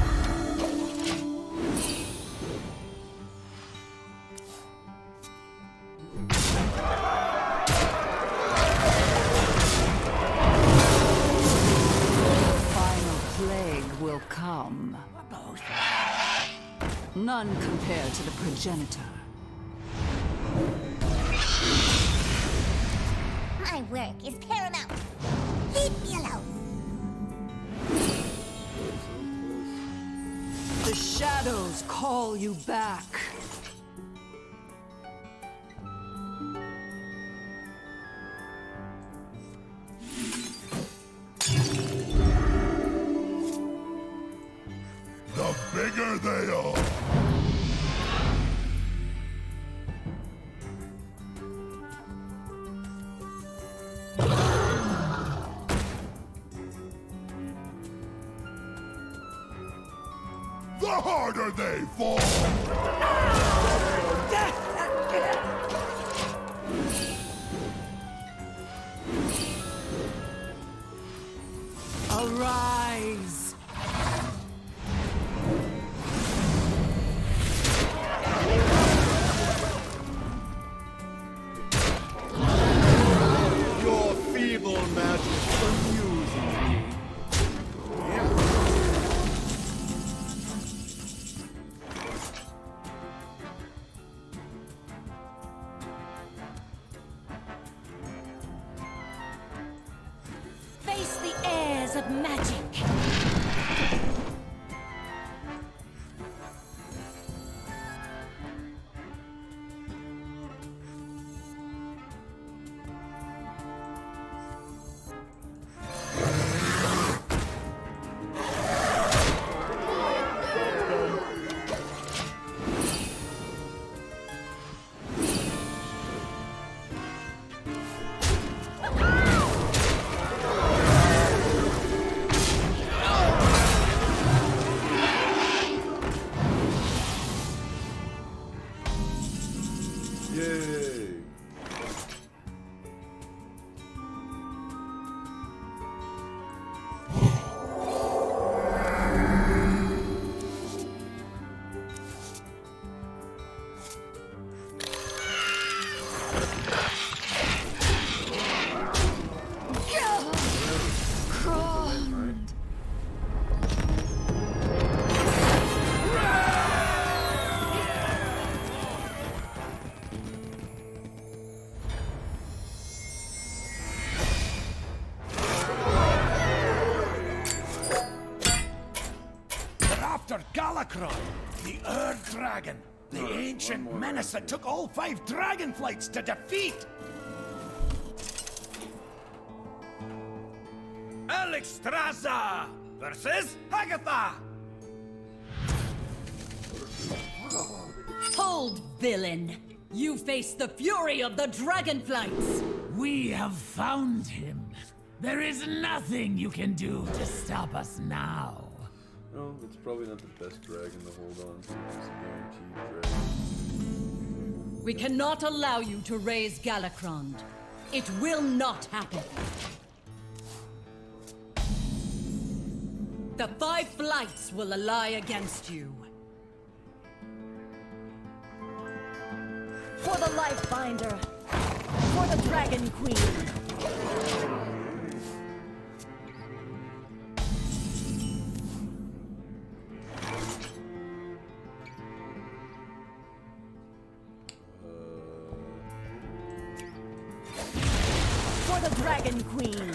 S6: Final plague will come. None compared to the progenitor.
S8: My work is paramount. Leave me alone.
S6: The shadows call you back.
S4: The bigger they are. The harder they fall.
S6: Arise!
S10: Your feeble magic amuses me.
S9: Face the heirs of magic.
S12: Galakron, the Erd Dragon, the ancient menace that took all 5 dragon flights to defeat! Alexstrasza versus Hagatha!
S11: Hold, villain! You face the fury of the dragonflights!
S13: We have found him. There is nothing you can do to stop us now.
S1: No, it's probably not the best dragon to hold on to. It's a guaranteed dragon.
S11: We cannot allow you to raise Galakron. It will not happen. The 5 flights will ally against you.
S7: For the Lifebinder! For the Dragon Queen! For the Dragon Queen!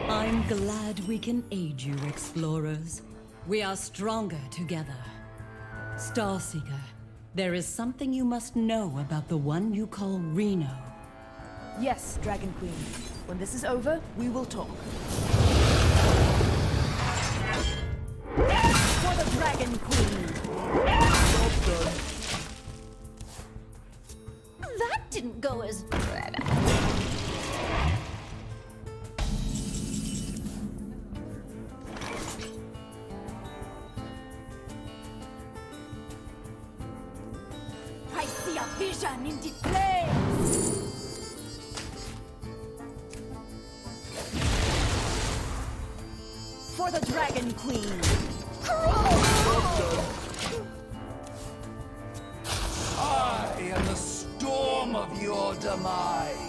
S11: I'm glad we can aid you, explorers. We are stronger together. Starseeker, there is something you must know about the one you call Reno.
S7: Yes, Dragon Queen. When this is over, we will talk. For the Dragon Queen!
S9: That didn't go as...
S7: I see a vision in the flames! For the Dragon Queen!
S12: I am the storm of your demise!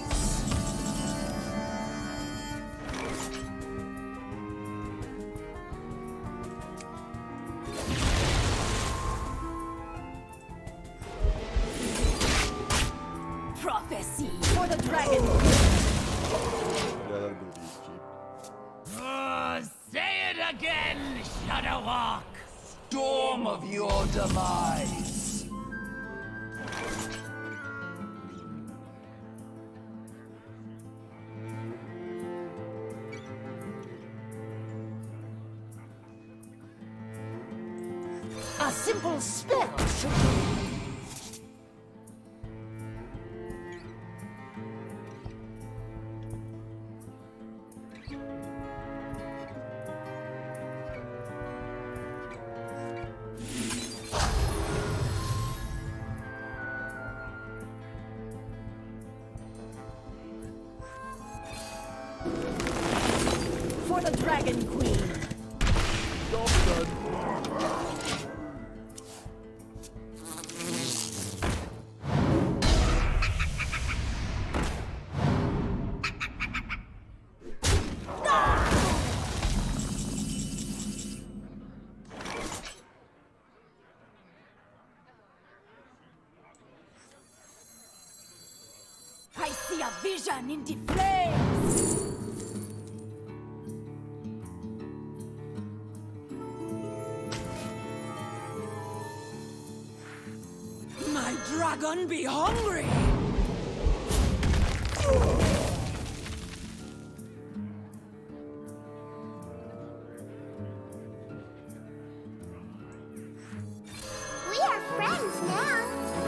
S7: Prophecy! For the Dragon Queen!
S1: Yeah, that'll be cheap.
S13: Oh, say it again, Shadowhawk!
S12: Storm of your demise!
S7: A simple spell should do. For the Dragon Queen! I see a vision in the flames!
S11: My dragon be hungry!
S8: We are friends now.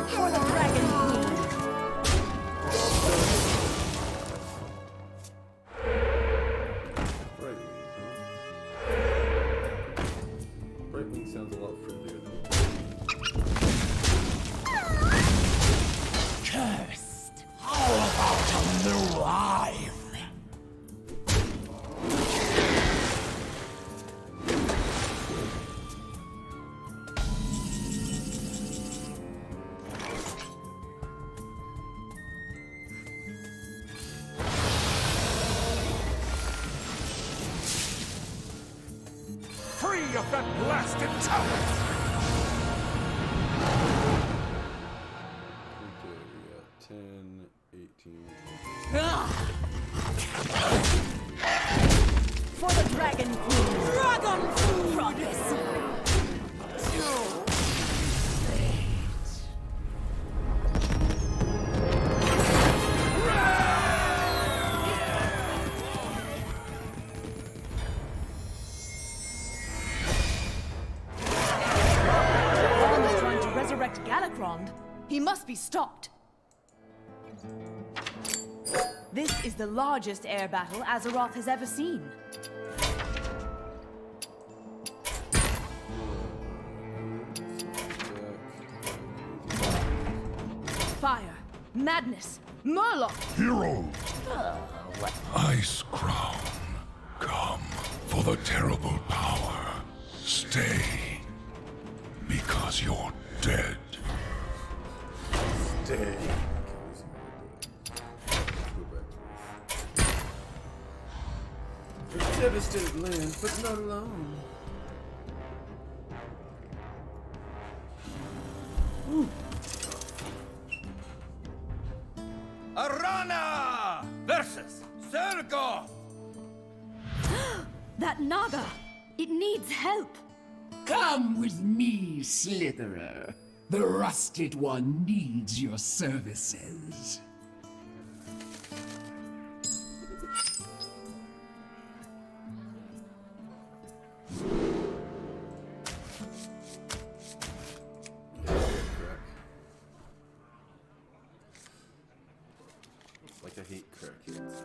S7: For the Dragon Queen!
S1: Brightwing sounds a lot friendlier than
S13: Cursed! How about a new life?
S4: Free of that blasted tower!
S1: Okay, we got 10, 18,
S7: For the Dragon Queen! Dragon Food! Progress! Trying to resurrect Galakrond. He must be stopped. This is the largest air battle Azeroth has ever seen. Fire, madness, Murloc!
S3: Hero! Ice Crown, come for the terrible power. Stay, because you're dead.
S1: Stay. A devastated land, but not alone.
S10: Arana versus Sergo.
S9: That Naga! It needs help!
S13: Come with me, Slitherer. The Rusted One needs your services.
S1: Like I hate crackheads.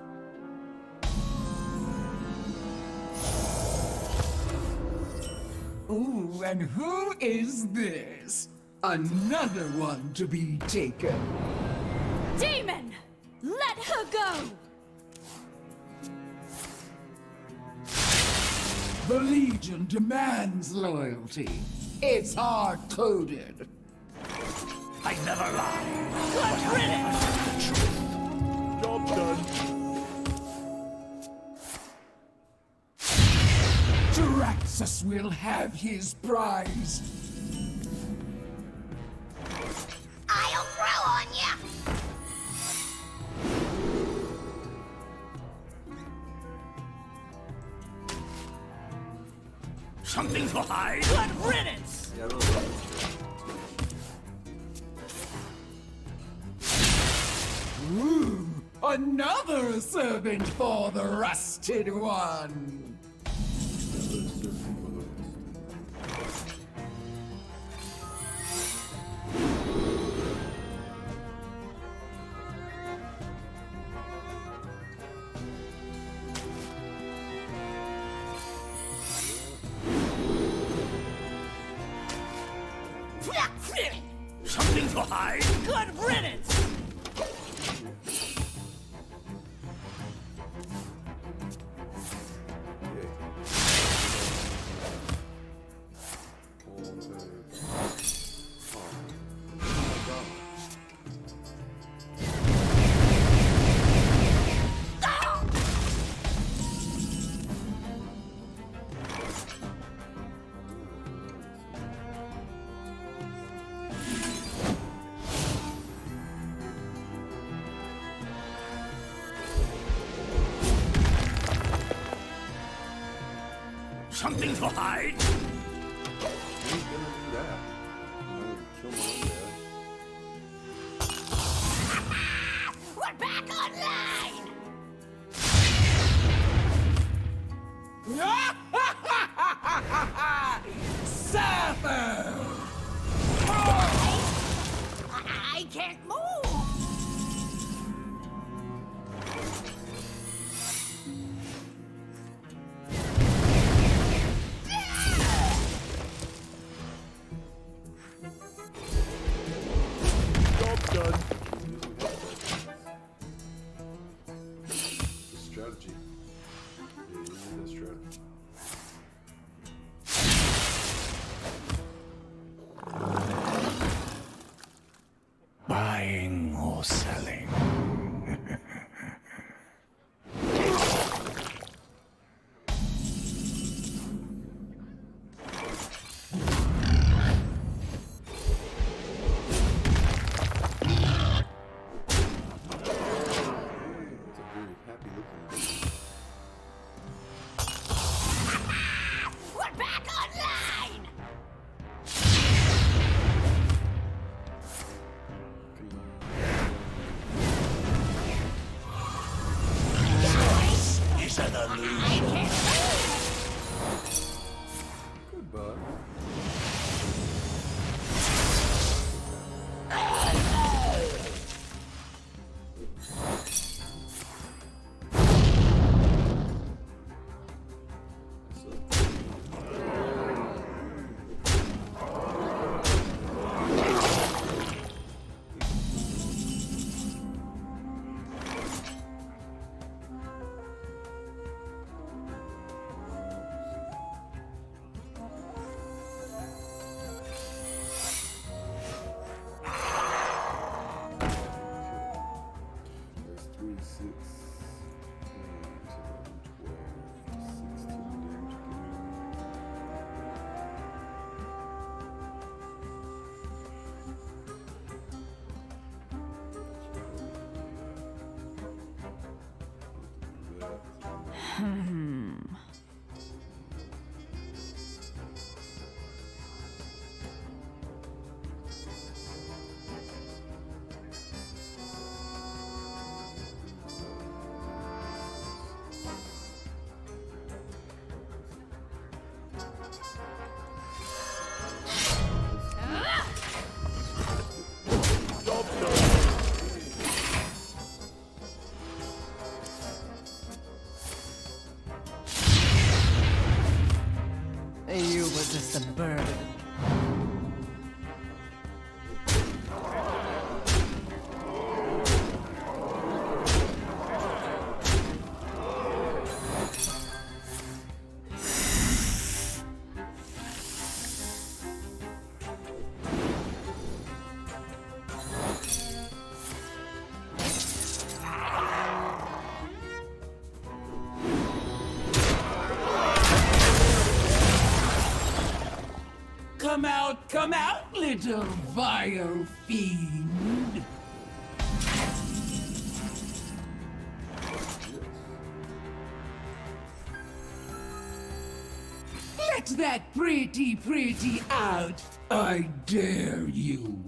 S13: Ooh, and who is this? Another one to be taken.
S9: Demon! Let her go!
S13: The Legion demands loyalty. It's hard-coded.
S4: I never lie.
S7: Good riddance!
S4: The truth. Job done.
S13: Jaraxxus will have his prize.
S8: I'll grow on ya!
S4: Something to hide.
S7: Good riddance!
S1: Yeah, I really like this.
S13: Ooh, another servant for the Rusted One.
S4: Something to hide.
S7: Good riddance!
S4: Something to hide.
S1: Who's gonna do that? I would kill my own dad.
S8: We're back online!
S13: Sapper!
S8: I can't move!
S4: Job done.
S1: The strategy. Yeah, you need that strategy.
S4: Buying or selling.
S1: It's a
S11: just a burden.
S13: Come out, little vile fiend. Let that pretty out, I dare you.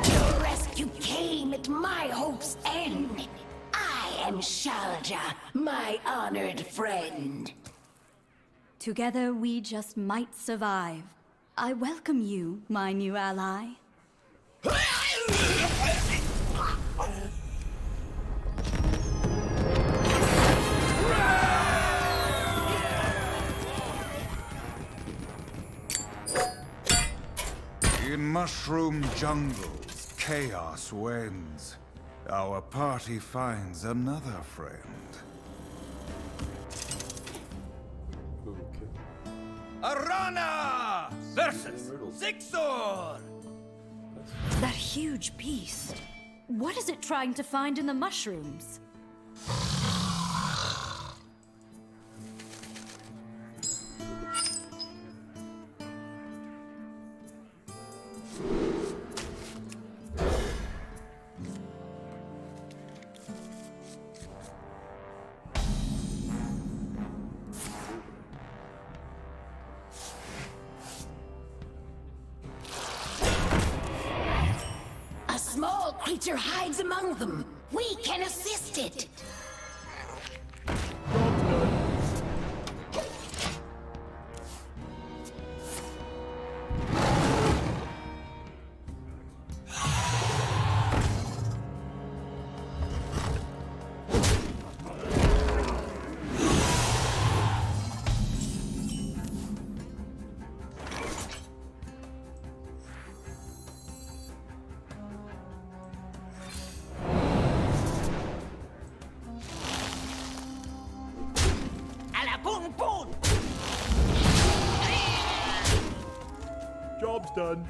S8: Your rescue came at my hope's end. I am Shalja, my honored friend.
S9: Together we just might survive. I welcome you, my new ally.
S2: In mushroom jungles, chaos wins. Our party finds another friend.
S10: Arana versus Zixor!
S9: That huge beast. What is it trying to find in the mushrooms?
S8: A small creature hides among them. We can assist it.
S10: Job's done.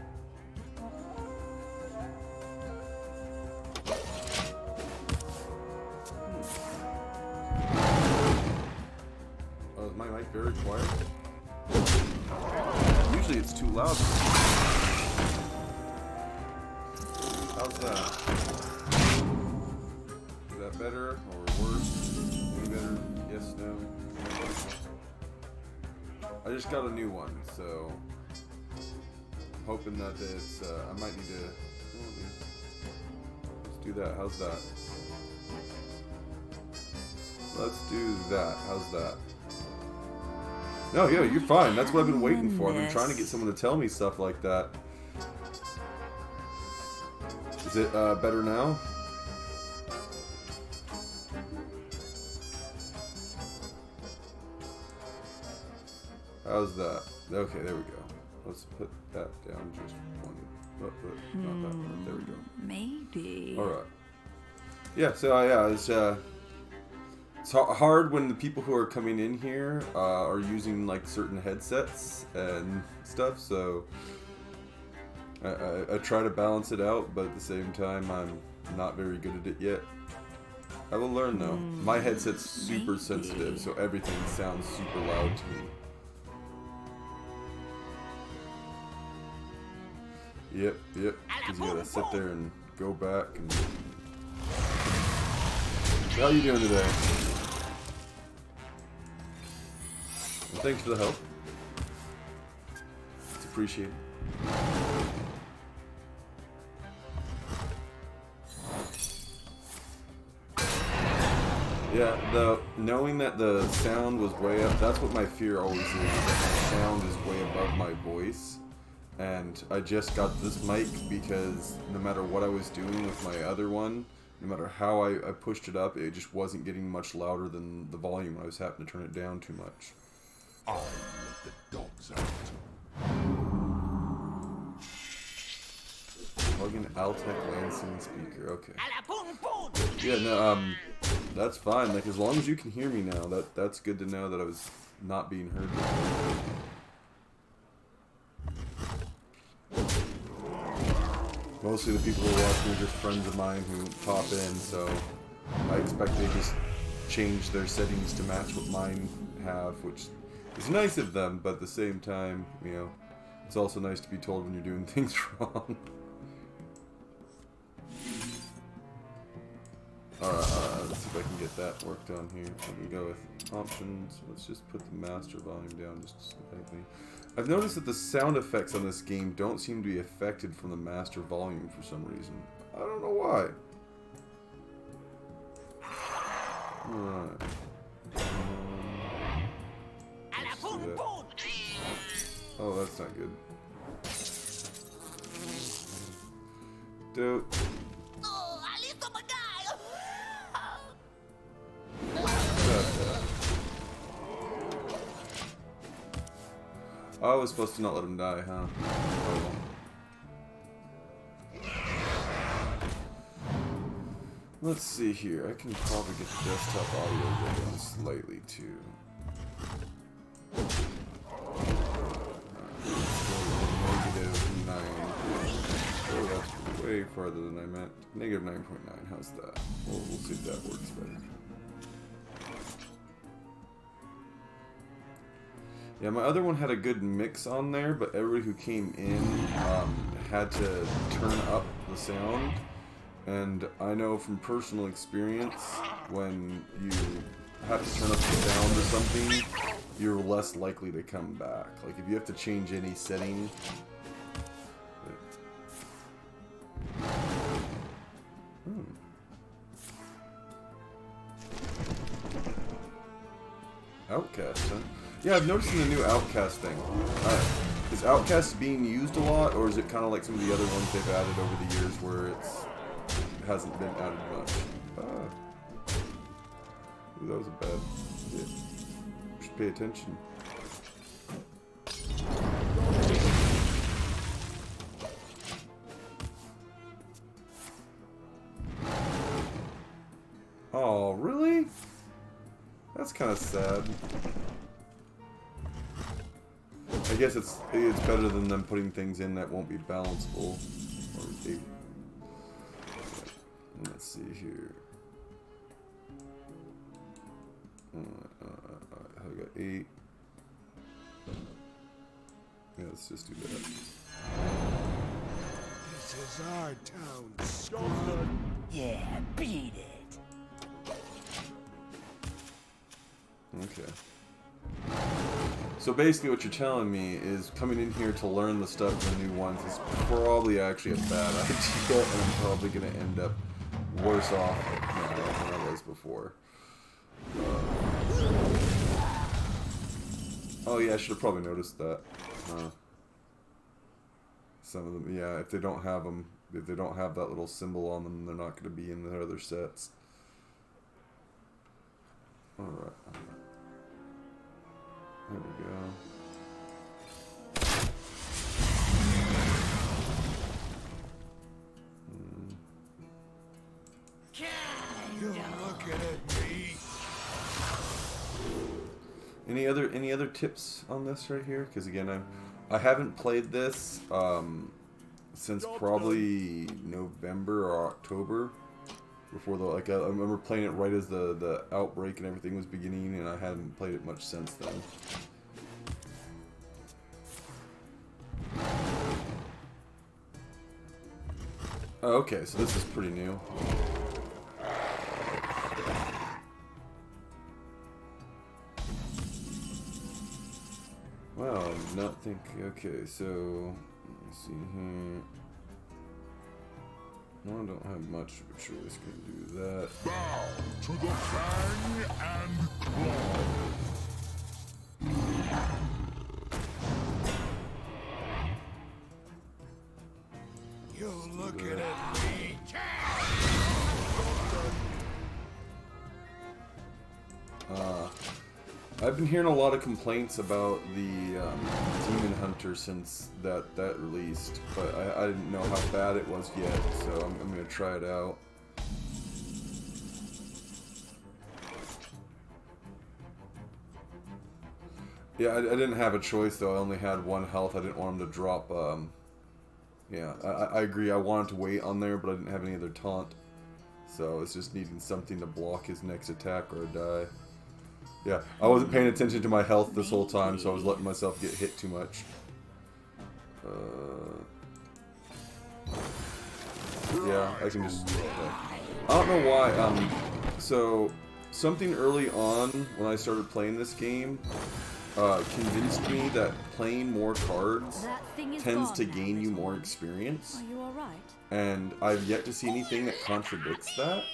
S1: Oh, is my mic very quiet? Usually it's too loud. How's that? Is that better or worse? Any better? Yes, no? I just got a new one, so hoping that it's, I might need to, let's do that. How's that? Let's do that. How's that? No, yeah, you're fine. That's what I've been waiting for. I've been trying to get someone to tell me stuff like that. Is it better now? How's that? Okay, there we go. Let's put that down just one. Not that one. There we go.
S6: Maybe.
S1: All right. Yeah. So yeah, it's hard when the people who are coming in here are using like certain headsets and stuff. So I try to balance it out, but at the same time, I'm not very good at it yet. I will learn though. My headset's super sensitive, so everything sounds super loud to me. Yep. Because you gotta sit there and go back and. How are you doing today? Well, thanks for the help. It's appreciated. Yeah, knowing that the sound was way up, that's what my fear always is, that the sound is way above my voice. and I just got this mic because no matter what I was doing with my other one, no matter how I pushed it up, it just wasn't getting much louder than the volume. I was having to turn it down too much.
S4: I'll let the dogs out.
S1: Plug in Altec Lansing speaker. Okay. Yeah, no, that's fine. Like, as long as you can hear me now, that's good to know that I was not being heard before. Mostly the people who are watching are just friends of mine who pop in, so I expect they just change their settings to match what mine have, which is nice of them, but at the same time, you know, it's also nice to be told when you're doing things wrong. Alright, let's see if I can get that worked on here. Let me go with options. Let's just put the master volume down just slightly. I've noticed that the sound effects on this game don't seem to be affected from the master volume for some reason. I don't know why. Alright. Oh, that's not good. Dope. I was supposed to not let him die, huh? Oh. Let's see here. I can probably get the desktop audio going slightly too. -9. Oh, that's way farther than I meant. -9.9. How's that? We'll see if that works better. Yeah, my other one had a good mix on there, but everybody who came in had to turn up the sound. And I know from personal experience, when you have to turn up the sound or something, you're less likely to come back. Like, if you have to change any setting... Outcast, huh? Yeah, I've noticed in the new Outcast thing. Is Outcast being used a lot, or is it kind of like some of the other ones they've added over the years where it hasn't been added much? Ooh, that was a bad hit. Should pay attention. Oh, really? That's kind of sad. I guess it's better than them putting things in that won't be balanceable. Or let's see here. I got 8. Yeah, let's just do that.
S4: This is our town, scrub.
S12: Yeah, beat it.
S1: Okay. So basically what you're telling me is coming in here to learn the stuff for the new ones is probably actually a bad idea, and I'm probably going to end up worse off now than I was before. Oh yeah, I should have probably noticed that. Some of them, yeah, if they don't have them, if they don't have that little symbol on them, they're not going to be in the other sets. Alright. There we go.
S4: You're looking at me.
S1: Any other tips on this right here? Because again, I haven't played this since probably November or October. Before I remember playing it right as the outbreak and everything was beginning, and I hadn't played it much since then. Oh, okay, so this is pretty new. Well, I did not think. Okay, so let's see here. No, I don't have much, but sure, this can do that.
S4: Bow to the fang and claw. You looking at me?
S1: I've been hearing a lot of complaints about the Demon Hunter since that released, but I didn't know how bad it was yet, so I'm gonna try it out. Yeah, I didn't have a choice though. I only had 1 health. I didn't want him to drop. Yeah, I agree. I wanted to wait on there, but I didn't have any other taunt, so I was just needing something to block his next attack or die. Yeah, I wasn't paying attention to my health this whole time, so I was letting myself get hit too much. Yeah, I can just... I don't know why, so, something early on when I started playing this game convinced me that playing more cards tends to gain you more experience.
S9: Are you alright?
S1: And I've yet to see anything that contradicts that.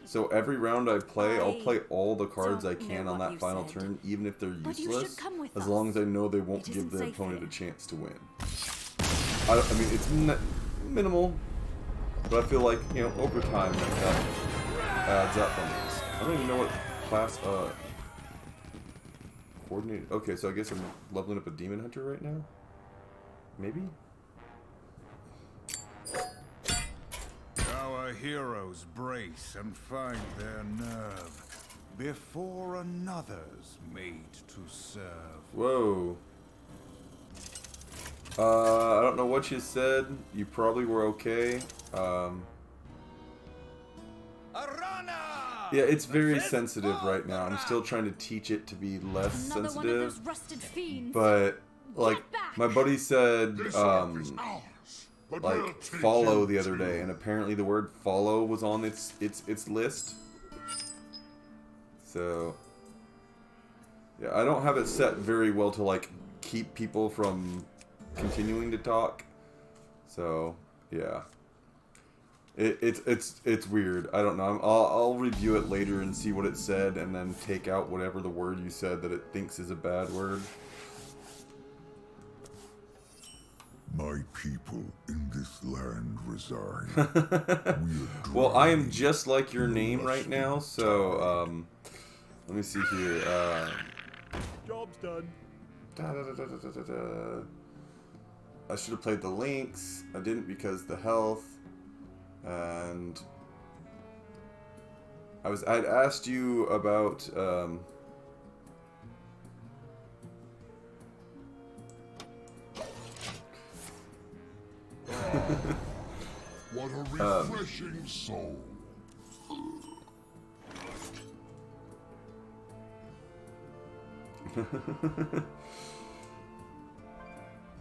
S1: So every round I play, I'll play all the cards I can on that final turn, even if they're useless, as long as I know they won't give the opponent a chance to win. I mean, it's minimal, but I feel like, you know, over time that adds up on this. I don't even know what class, coordinated. Okay, so I guess I'm leveling up a Demon Hunter right now? Maybe?
S2: Our heroes brace and find their nerve before another's made to serve.
S1: Whoa. I don't know what you said. You probably were okay. Yeah, it's very sensitive right now. I'm still trying to teach it to be less sensitive. But, like, my buddy said, like, follow the other day, and apparently the word follow was on its list. So, yeah, I don't have it set very well to, like, keep people from continuing to talk. So, yeah. It's weird. I don't know. I'll review it later and see what it said, and then take out whatever the word you said that it thinks is a bad word.
S3: My people in this land reside.
S1: Well, I am just like your name right now, so let me see here.
S10: Job's done.
S1: I should have played the links. I didn't because the health. And I'd asked you about
S3: what a refreshing soul.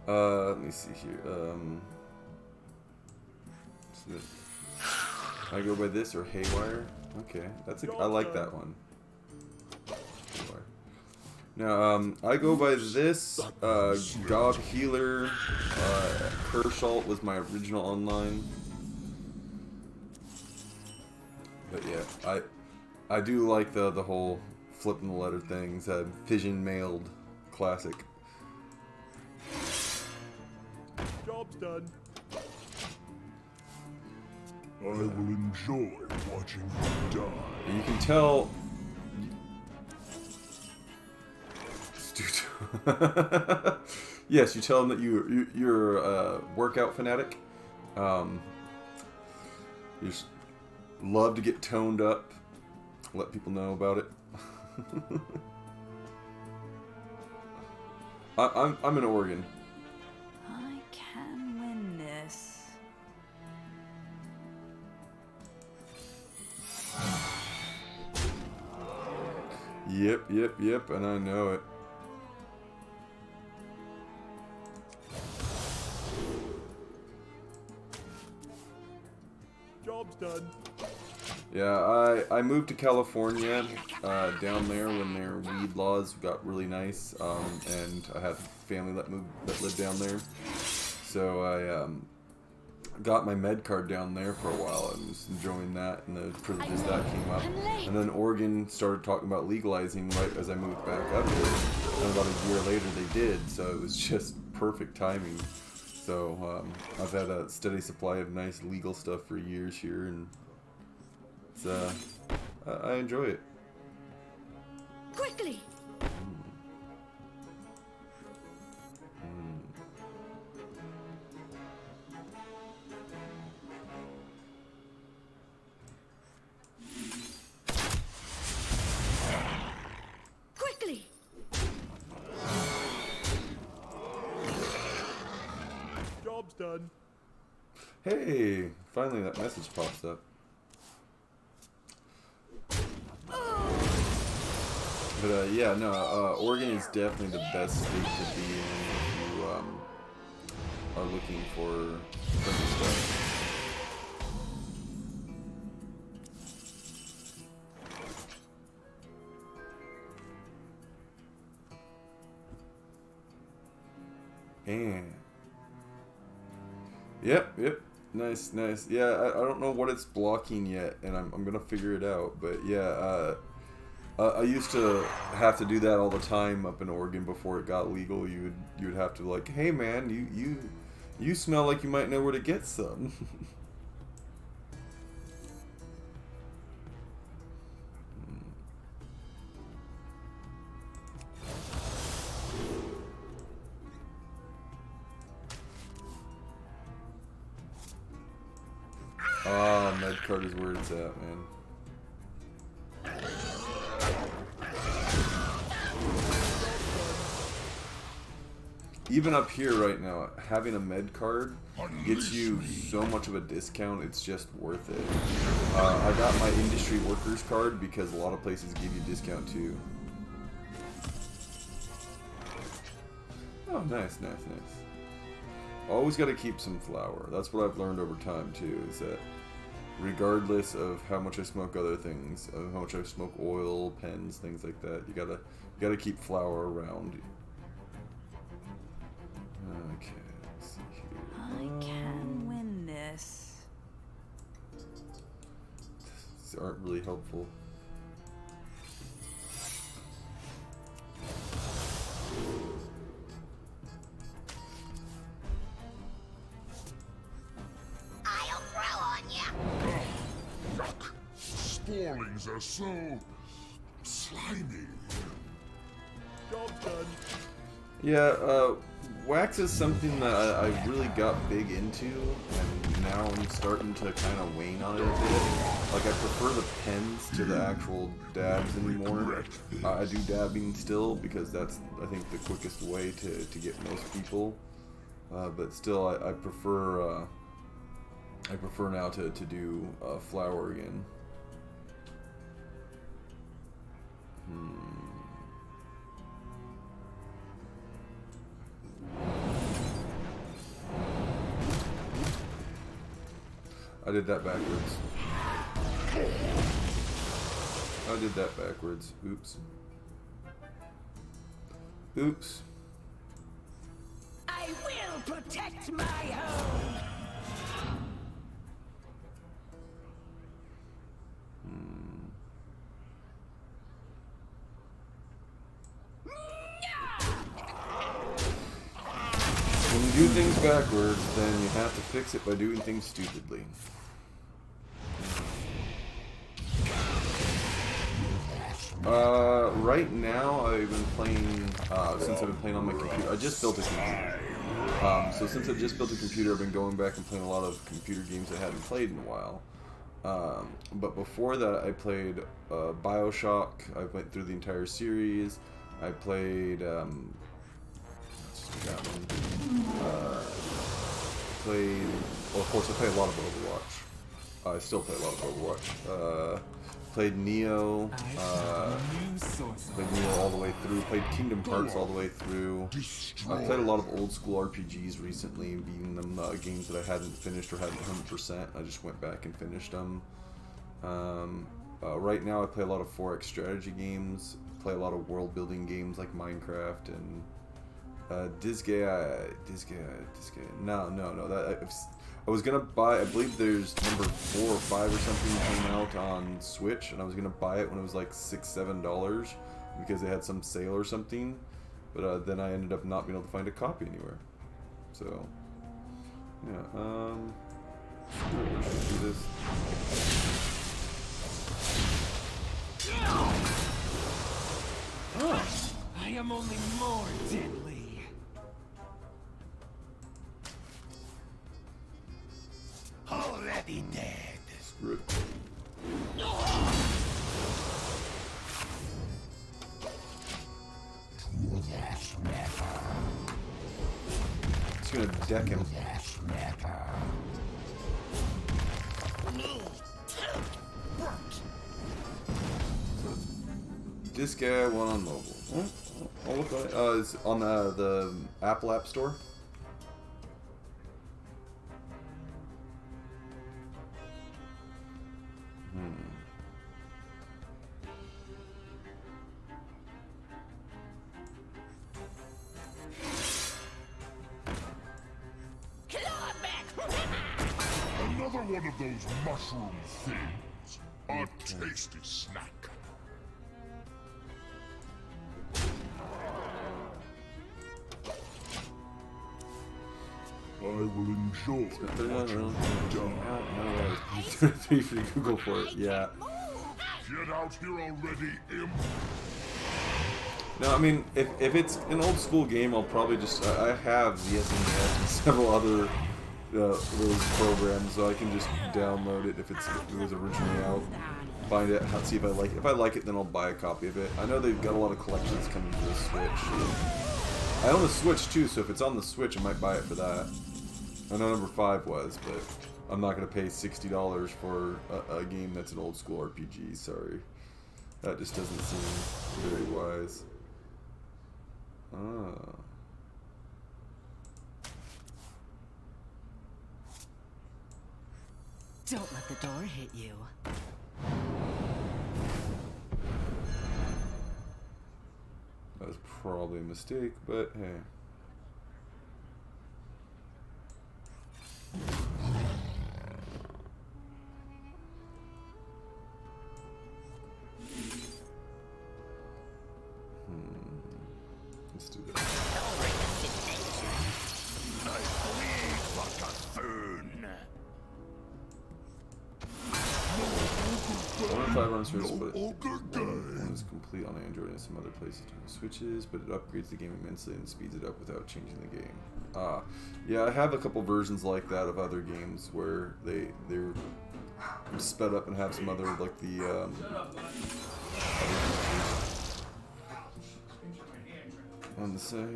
S1: Let me see here. I go by this or Haywire? Okay, I like that one. Haywire. Now, I go by this, God Healer, Hershalt was my original online. But yeah, I do like the whole flipping the letter things, fission mailed classic.
S10: Job's done.
S3: I will enjoy watching you die.
S1: You can tell. Yes, you tell them that you're a workout fanatic. You just love to get toned up. Let people know about it. I'm in Oregon.
S6: I can win this.
S1: Yep, and I know it.
S10: Job's done.
S1: Yeah, I moved to California down there when their weed laws got really nice, and I have family that lived down there, so I got my med card down there for a while and was enjoying that, and the privileges that came up. And then Oregon started talking about legalizing right as I moved back up here, and about a year later they did, so it was just perfect timing. So I've had a steady supply of nice legal stuff for years here, and it's, I enjoy it.
S9: Quickly! Quickly!
S10: Job's done.
S1: Hey, finally that message pops up. But yeah, no, Oregon is definitely the best state to be in if you are looking for friendly stuff. And yep, nice. Yeah, I don't know what it's blocking yet, and I'm gonna figure it out. But yeah, I used to have to do that all the time up in Oregon before it got legal. You would have to like, hey man, you smell like you might know where to get some. Ah, med card is where it's at, man. Even up here right now, having a med card gets you so much of a discount, it's just worth it. I got my industry workers card because a lot of places give you discount too. Oh, nice. Always got to keep some flour. That's what I've learned over time too, is that regardless of how much I smoke other things, of how much I smoke oil, pens, things like that, you gotta keep flour around. Okay, let's see here.
S6: I can win this.
S1: These aren't really helpful.
S8: I'll grow on ya.
S3: Yuck! Sporlings are so slimy.
S10: Job's done.
S1: Yeah, wax is something that I really got big into, and now I'm starting to kind of wane on it a bit. Like, I prefer the pens to the actual dabs anymore. I do dabbing still, because that's, I think, the quickest way to get most people. But still, I prefer now to do flour again. I did that backwards. Oops.
S8: I will protect my home.
S1: When you do things backwards, then you have to fix it by doing things stupidly. Right now I've been playing, since I've been playing on my computer, I just built a computer. So since I've just built a computer, I've been going back and playing a lot of computer games I hadn't played in a while. But before that I played Bioshock. I went through the entire series. I played, let's just do that one. Well, of course I play a lot of Overwatch. I still play a lot of Overwatch. Played Neo, played Neo all the way through, played Kingdom Hearts all the way through. I've played a lot of old school RPGs recently, beating them games that I hadn't finished or hadn't 100%. I just went back and finished them. Right now I play a lot of 4X strategy games, play a lot of world building games like Minecraft and I was gonna buy, I believe there's number 4 or 5 or something came out on Switch, and I was gonna buy it when it was like $6-7 because they had some sale or something, but then I ended up not being able to find a copy anywhere. So Yeah, let's do this.
S10: Oh. I am only more deadly.
S12: Already dead.
S1: Screw it. It's gonna deck him. This guy went on mobile. I'll look on it. It's on the Apple App Store.
S4: Another one of those mushroom things. A tasty snack. I will enjoy
S1: Three free Google for it. Yeah.
S4: Get out here already, imp.
S1: No, I mean, if it's an old school game, I'll probably just I have the SNES and several other those programs, so I can just download it if it was originally out, find it, see if I like it. If I like it, then I'll buy a copy of it. I know they've got a lot of collections coming to the Switch. I own the Switch too, so if it's on the Switch, I might buy it for that. I know number 5 was, but I'm not going to pay $60 for a game that's an old school RPG, sorry. That just doesn't seem very wise. Ah.
S6: Don't let the door hit you.
S1: That was probably a mistake, but hey. Let's do that. Five runs for but one is complete on Android and some other places switches, but it upgrades the game immensely and speeds it up without changing the game. Yeah, I have a couple versions like that of other games where they're sped up and have some other like the on the side.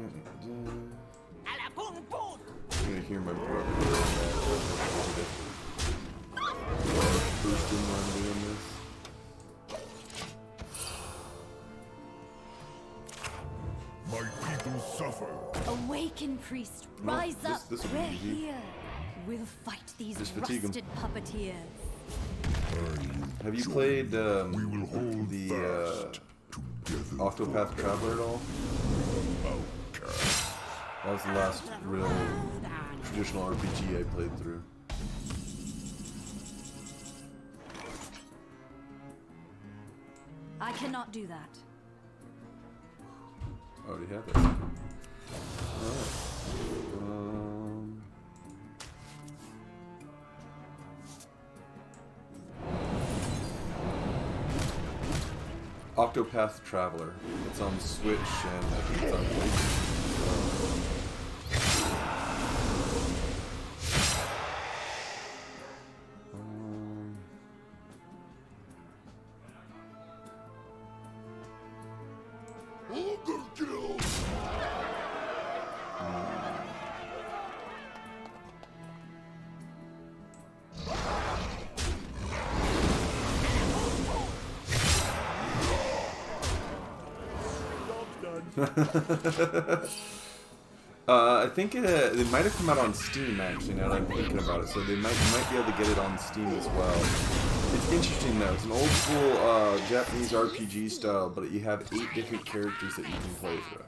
S1: You're gonna hear my brother first in line doing this.
S4: My people suffer.
S9: Awaken, priest. Rise up.
S1: This will
S9: We're
S1: be easy.
S9: here. We'll fight these
S1: Just fatigue 'em.
S9: rusted puppeteers.
S1: Have you played the Octopath Traveler at all? That was the last real traditional RPG I played through.
S9: I cannot do that.
S1: I already have that. Alright. Octopath Traveler. It's on Switch and I think it's on PlayStation. I think it might have come out on Steam actually. Now that I'm thinking about it, so they might be able to get it on Steam as well. It's interesting though. It's an old school Japanese RPG style, but you have 8 different characters that you can play through.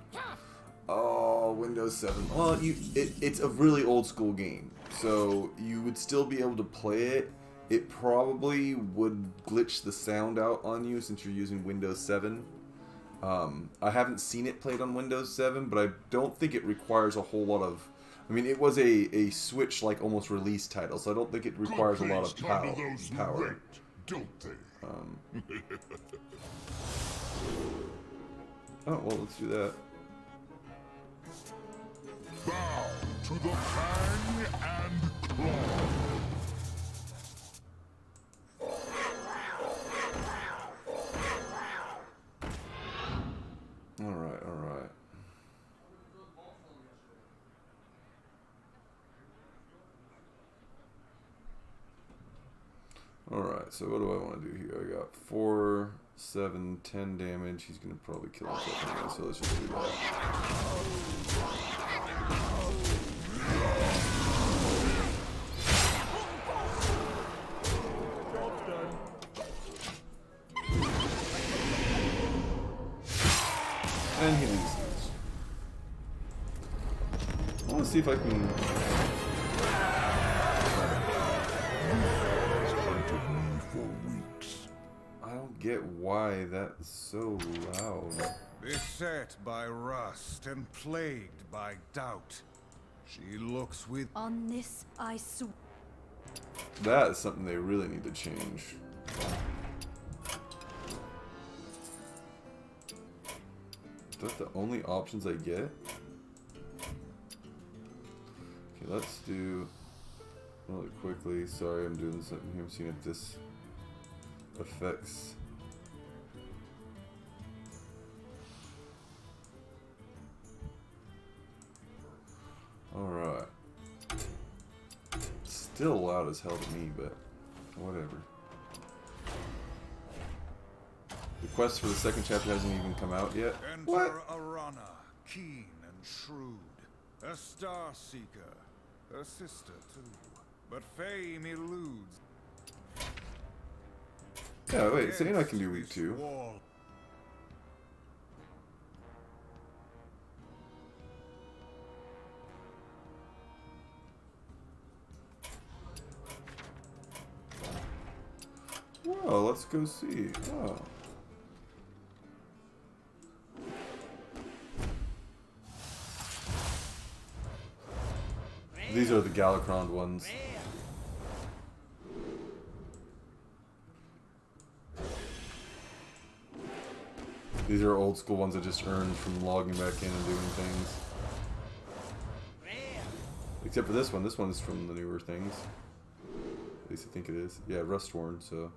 S1: Oh, Windows 7. Well, it's a really old school game, so you would still be able to play it. It probably would glitch the sound out on you since you're using Windows 7. I haven't seen it played on Windows 7, but I don't think it requires a whole lot of... I I mean, it was a Switch like almost release title, so I don't think it requires a lot of power.
S3: Don't they?
S1: Oh well, let's do that.
S3: Bow to the fang and claw.
S1: All right, all right. Alright, so what do I want to do here? I got 4, 7, 10 damage. He's going to probably kill himself anyway, so let's just do that. And he loses. I want to see if I can... I don't get why that's so loud.
S2: Beset by rust and plagued by doubt, she looks with...
S9: On this, I swear.
S1: That is something they really need to change. Is that the only options I get? Okay, let's do really quickly. Sorry, I'm doing this. I'm seeing if this affects. Alright. Still loud as hell to me, but whatever. The quest for the second chapter hasn't even come out yet. What?
S2: Enter a runner, keen and shrewd, a star seeker, a sister too, but fame eludes.
S1: Yeah, wait, saying I can do week 2. Well, let's go see. Oh. These are the Galacron ones. These are old school ones I just earned from logging back in and doing things. Except for this one. This one is from the newer things. At least I think it is. Yeah, Rustworn, so.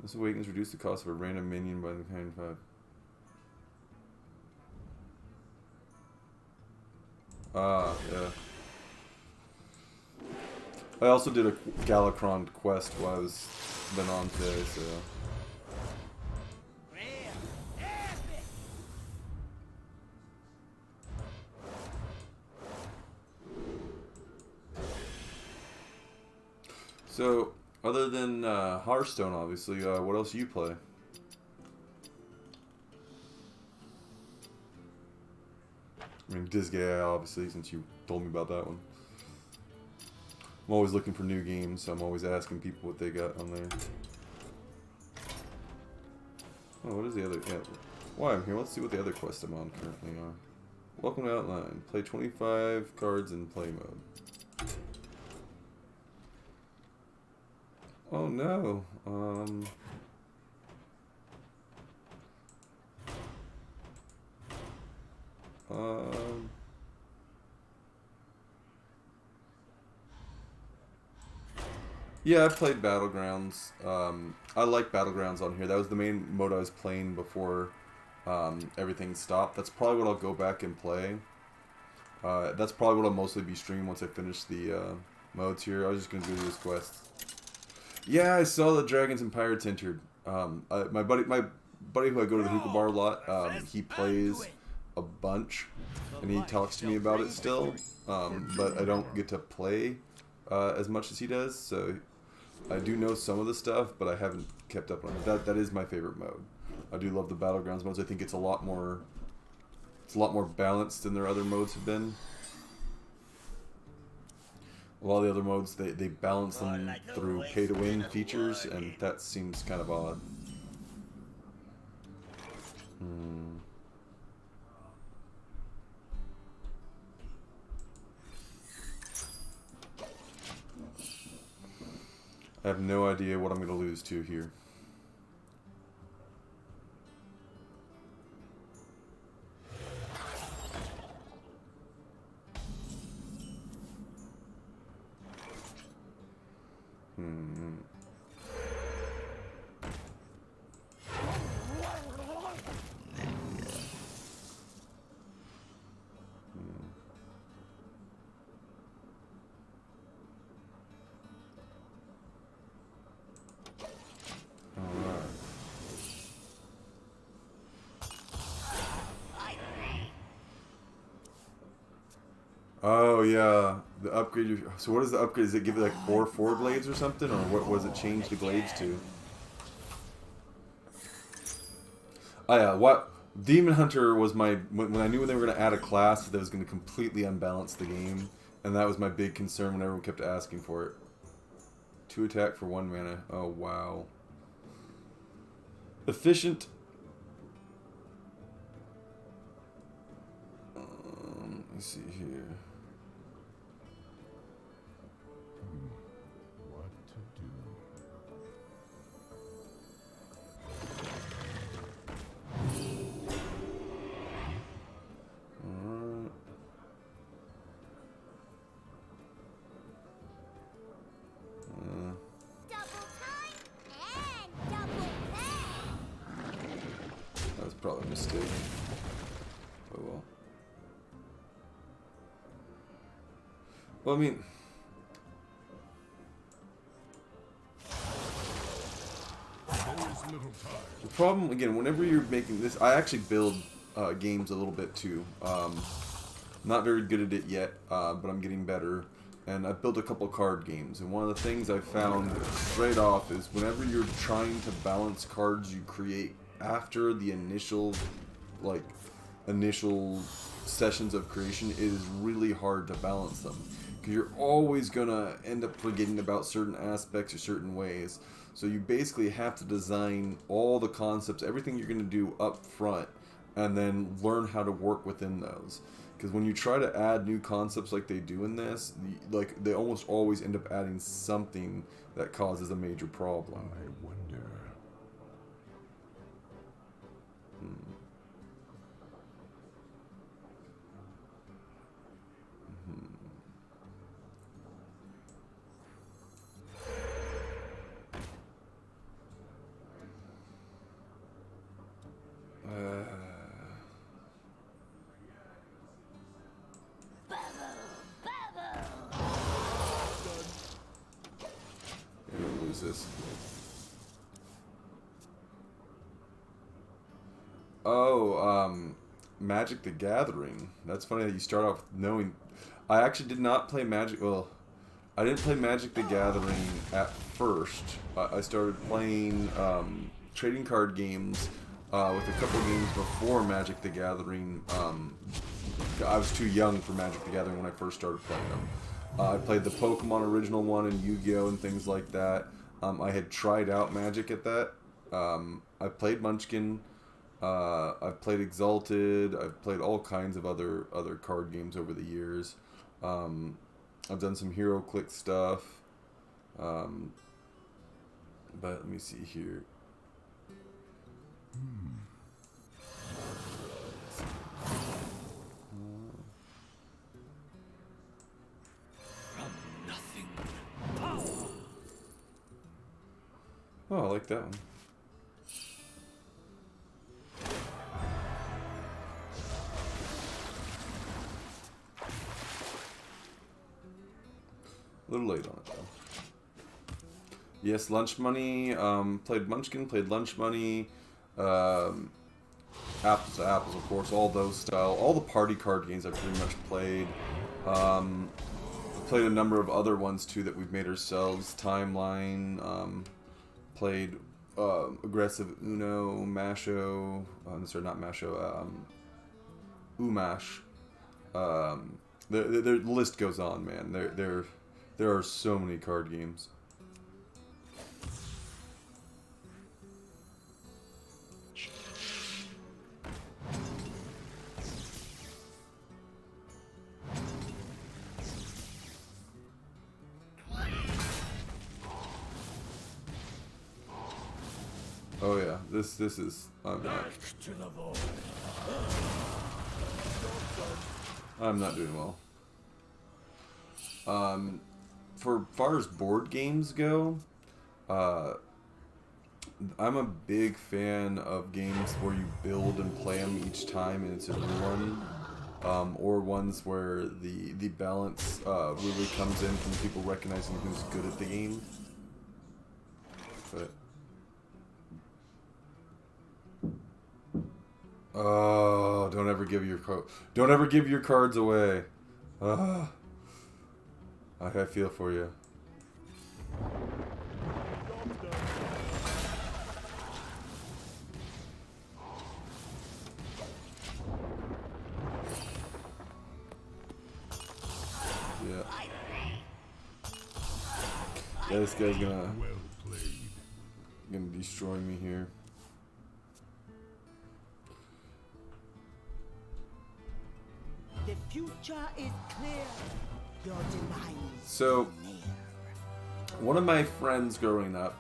S1: This awakens reduce the cost of a random minion by the kind 5. Ah, yeah. I also did a Galacron quest while I was been on today, so. So, other than Hearthstone, obviously, what else you play? I mean, Disgaea, obviously, since you told me about that one. I'm always looking for new games, so I'm always asking people what they got on there. Oh, what is the other... Yeah, while I'm here, let's see what the other quests I'm on currently are. Welcome to Outline. Play 25 cards in play mode. Oh no, yeah, I played Battlegrounds. I like Battlegrounds on here. That was the main mode I was playing before everything stopped. That's probably what I'll go back and play. That's probably what I'll mostly be streaming once I finish the modes here. I was just going to do this quest. Yeah, I saw the Dragons and Pirates entered. My buddy who I go to the hookah bar a lot, he plays a bunch, and he talks to me about it still. But I don't get to play as much as he does, so I do know some of the stuff, but I haven't kept up on it. That is my favorite mode. I do love the Battlegrounds modes. I think it's a lot more balanced than their other modes have been. A lot of the other modes, they balance them through pay-to-win features, and that seems kind of odd. I have no idea what I'm going to lose to here. Oh yeah, the upgrade. So what is the upgrade? Does it give it like 4 forward blades or something, or what does it change the glaives to? Oh yeah, what Demon Hunter was my when I knew when they were going to add a class that was going to completely unbalance the game, and that was my big concern when everyone kept asking for it. 2 attack for 1 mana. Oh wow. Efficient. Let me see here.
S3: What to do?
S1: That was probably a mistake. Oh well. Well, I mean, the problem, again, whenever you're making this, I actually build games a little bit too. Not very good at it yet, but I'm getting better. And I've built a couple card games, and one of the things I've found straight off is whenever you're trying to balance cards you create after the initial sessions of creation, it is really hard to balance them. Because you're always going to end up forgetting about certain aspects or certain ways. So you basically have to design all the concepts, everything you're going to do up front, and then learn how to work within those. Because when you try to add new concepts like they do in this, like they almost always end up adding something that causes a major problem.
S3: I wonder.
S1: This. Oh, Magic the Gathering. That's funny that you start off knowing. I actually did not play Magic. Well, I didn't play Magic the Gathering at first. I started playing trading card games with a couple games before Magic the Gathering. I was too young for Magic the Gathering when I first started playing them. I played the Pokemon original one and Yu-Gi-Oh! And things like that. I had tried out Magic at that. I played Munchkin. I've played Exalted. I've played all kinds of other card games over the years. I've done some HeroClix stuff. But let me see here. Oh, I like that one. A little late on it, though. Yes, Lunch Money. Played Munchkin, played Lunch Money. Apples to Apples, of course. All those style. All the party card games I've pretty much played. Played a number of other ones, too, that we've made ourselves. Timeline. Played Aggressive Uno, Masho, sorry, not Masho, Umash. The list goes on, man. There are so many card games. Oh yeah, this is I'm not doing well. For far as board games go, I'm a big fan of games where you build and play them each time and it's a new one, or ones where the balance really comes in from people recognizing who's good at the game. But oh, don't ever give your cards away. I feel for you. Yeah, this guy's gonna destroy me here.
S12: The future is clear. Your demise.
S1: So, one of my friends growing up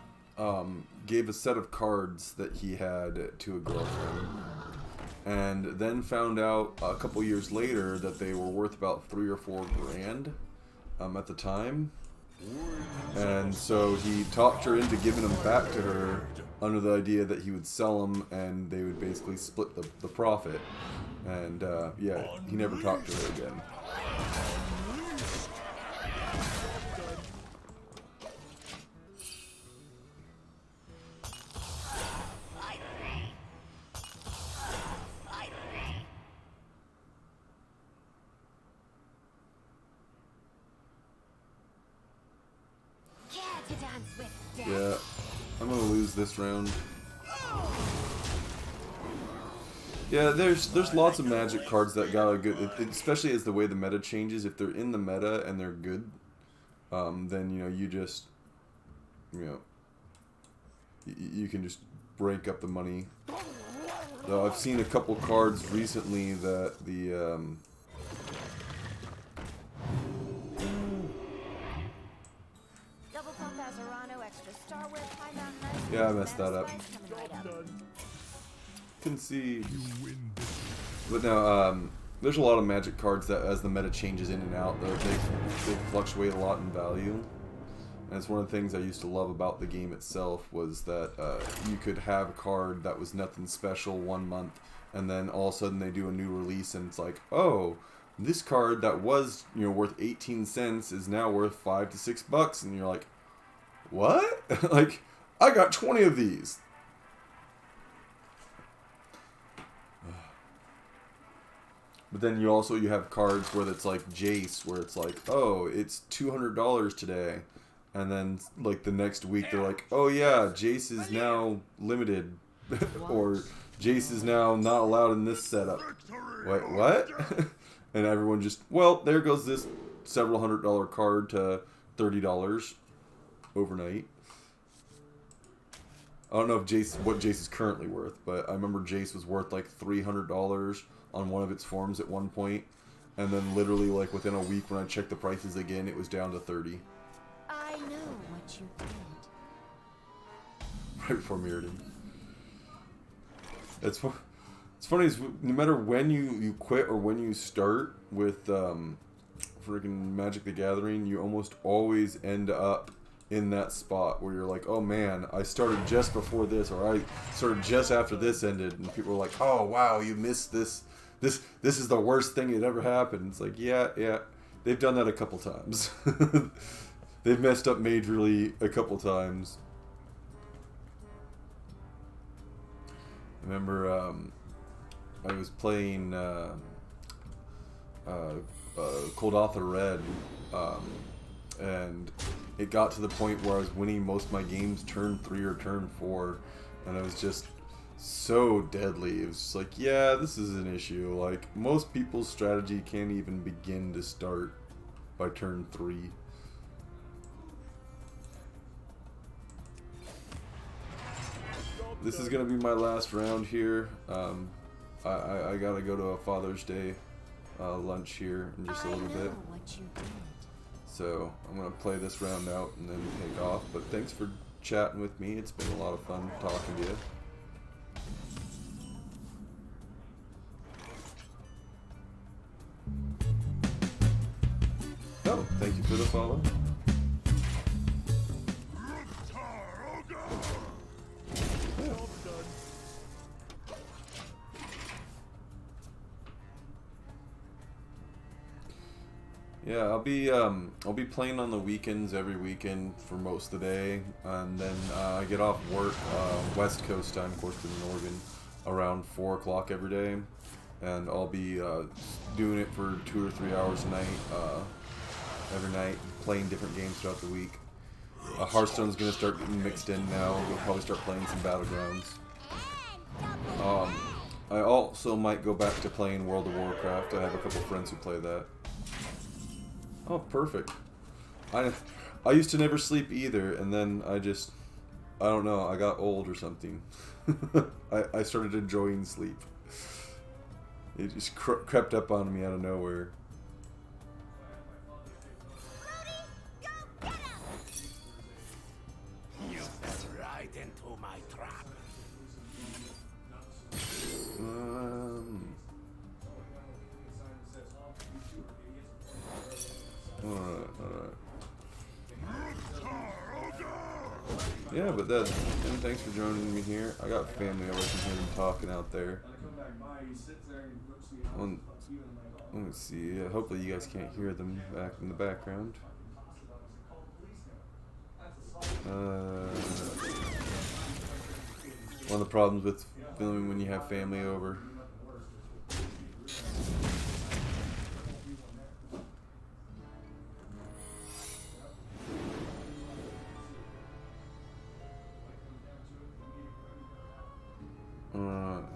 S1: gave a set of cards that he had to a girlfriend, and then found out a couple years later that they were worth about $3 or $4 grand at the time. And so he talked her into giving them back to her under the idea that he would sell them and they would basically split the profit. And yeah, he never talked to her again. Yeah, I'm gonna lose this round. Yeah, there's lots of Magic cards that got a good, especially as the way the meta changes. If they're in the meta and they're good, then you just, you can just break up the money. Though I've seen a couple cards recently that the yeah, I messed that up. Concede. But no, there's a lot of Magic cards that, as the meta changes in and out, they fluctuate a lot in value. And it's one of the things I used to love about the game itself was that you could have a card that was nothing special one month, and then all of a sudden they do a new release, and it's like, oh, this card that was worth 18 cents is now worth $5 to $6, and you're like, what? Like, I got 20 of these. But then you have cards where it's like Jace, where it's like, oh, it's $200 today, and then like the next week they're like, oh yeah, Jace is now limited, or Jace is now not allowed in this setup. Wait, what? And everyone just, well, there goes this several $100 card to $30 overnight. I don't know what Jace is currently worth, but I remember Jace was worth like $300 on one of its forms at one point, and then literally like within a week when I checked the prices again, it was down to 30.
S8: I know what you did.
S1: Right before Mirrodin. It's funny is no matter when you quit or when you start with freaking Magic the Gathering, you almost always end up in that spot where you're like, oh man, I started just before this, or I started just after this ended, and people are like, oh wow, you missed this. This is the worst thing that ever happened. It's like, yeah, they've done that a couple times. They've messed up majorly a couple times. I remember I was playing Cold Author Red, and it got to the point where I was winning most of my games turn 3 or turn 4, and I was just so deadly. It was just like, yeah, this is an issue. Like, most people's strategy can't even begin to start by turn 3. This is gonna be my last round here. I gotta go to a Father's Day lunch here in just a little bit. So I'm gonna play this round out and then take off. But thanks for chatting with me. It's been a lot of fun talking to you. Thank you for the follow. Yeah, I'll be playing on the weekends every weekend for most of the day, and then I get off work West Coast time, of course, because in Oregon, around 4 o'clock every day, and I'll be doing it for 2 or 3 hours a night, every night, playing different games throughout the week. Hearthstone's gonna start getting mixed in now. We'll probably start playing some Battlegrounds. I also might go back to playing World of Warcraft. I have a couple friends who play that. Oh, perfect. I used to never sleep either, and then I don't know, I got old or something. I started enjoying sleep. It just crept up on me out of nowhere.
S12: You fell right into my trap.
S1: Alright. Yeah, but and thanks for joining me here. I got family over, I can hear them talking out there. Let me see, hopefully you guys can't hear them back in the background. One of the problems with filming when you have family over.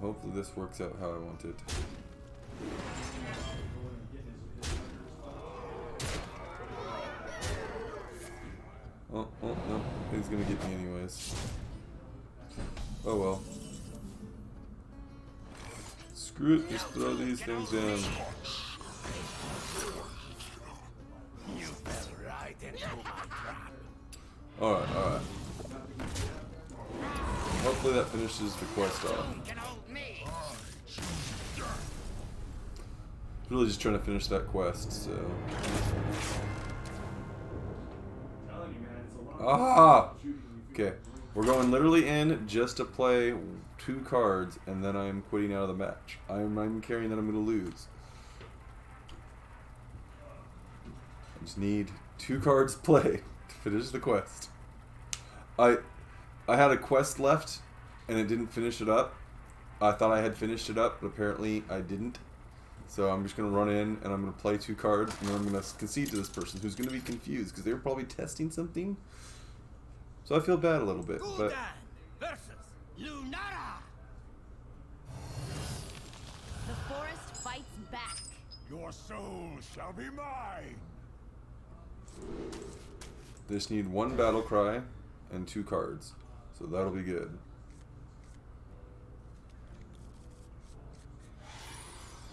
S1: Hopefully this works out how I want it. Oh, no. He's gonna get me anyways. Oh well. Screw it, just throw these things down.
S12: You fell right into my trap.
S1: Alright. Hopefully that finishes the quest off. Really just trying to finish that quest, so. Ah! Okay, we're going literally in just to play 2 cards, and then I'm quitting out of the match. I'm carrying that I'm going to lose. I just need 2 cards play to finish the quest. I had a quest left, and it didn't finish it up. I thought I had finished it up, but apparently I didn't. So I'm just going to run in, and I'm going to play 2 cards, and then I'm going to concede to this person who's going to be confused, because they were probably testing something. So I feel bad a little bit, but...
S12: versus Lunara.
S7: The forest fights back.
S4: Your soul shall be mine.
S1: They just need 1 battle cry and 2 cards. So that'll be good.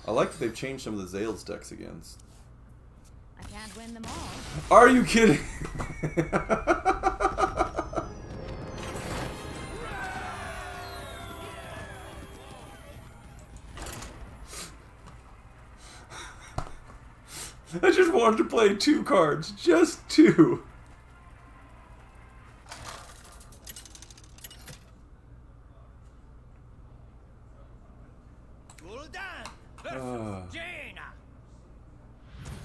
S1: I like that they've changed some of the Zale's decks against.
S7: I can't win them all.
S1: Are you kidding? I just wanted to play 2 cards. Just 2.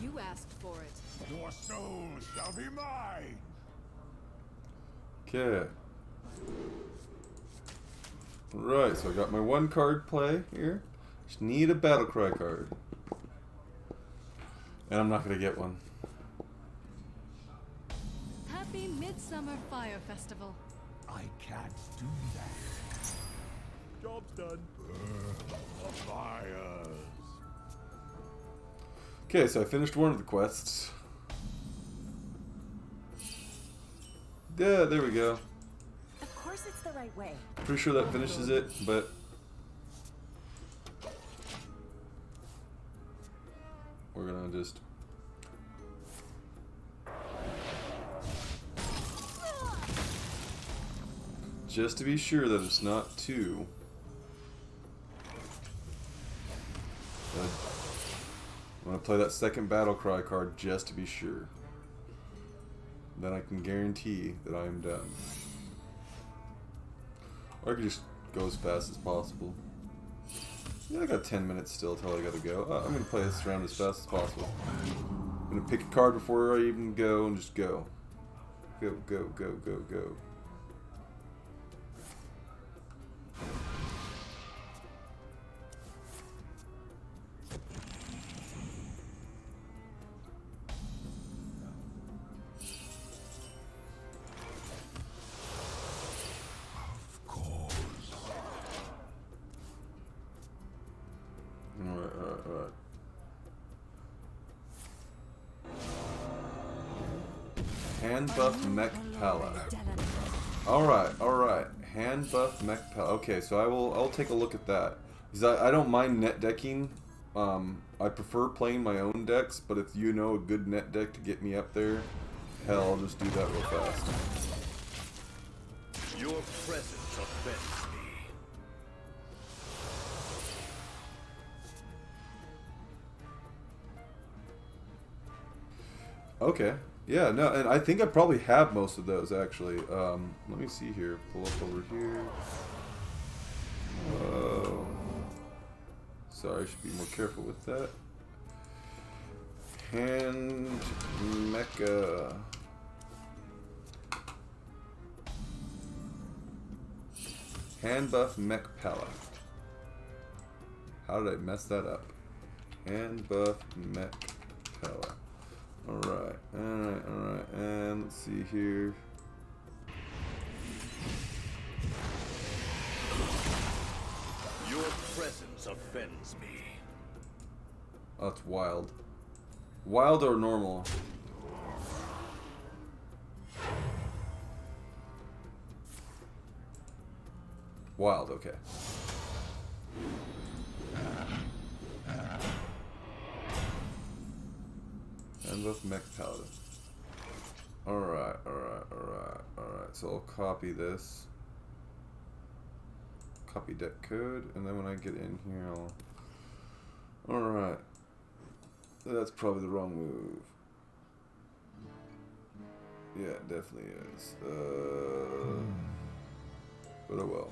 S7: You asked for it.
S4: Your soul shall be mine.
S1: Okay. Right, so I got my 1 card play here. Just need a battle cry card. And I'm not gonna get one.
S9: Happy Midsummer Fire Festival.
S12: I can't do that.
S10: Job's done.
S4: The fires.
S1: Okay, so I finished one of the quests. Yeah, there we go.
S7: Of course it's the right way.
S1: Pretty sure that finishes it, but... we're gonna just... just to be sure that it's not 2. I'm gonna play that second battle cry card just to be sure. Then I can guarantee that I am done. Or I could just go as fast as possible. Yeah, I got 10 minutes still till I gotta go. I'm gonna play this round as fast as possible. I'm gonna pick a card before I even go and just go. Go, go, go, go, go. Alright. Hand buff mech pala. Alright. Hand buff mech pala. Okay, so I'll take a look at that. Because I don't mind net decking. I prefer playing my own decks, but if you know a good net deck to get me up there, hell, I'll just do that real fast.
S4: Your presence offends me.
S1: Okay. Yeah, no, and I think I probably have most of those, actually. Let me see here. Pull up over here. Sorry, I should be more careful with that. Hand mecha. Hand buff mech pala. How did I mess that up? Hand buff mech pala. Alright, and let's see here.
S4: Your presence offends me.
S1: Oh, it's wild. Wild or normal? Wild, okay. And both mech paladin. Alright. So I'll copy this. Copy deck code, and then when I get in here, I'll... Alright. That's probably the wrong move. Yeah, it definitely is. But oh well.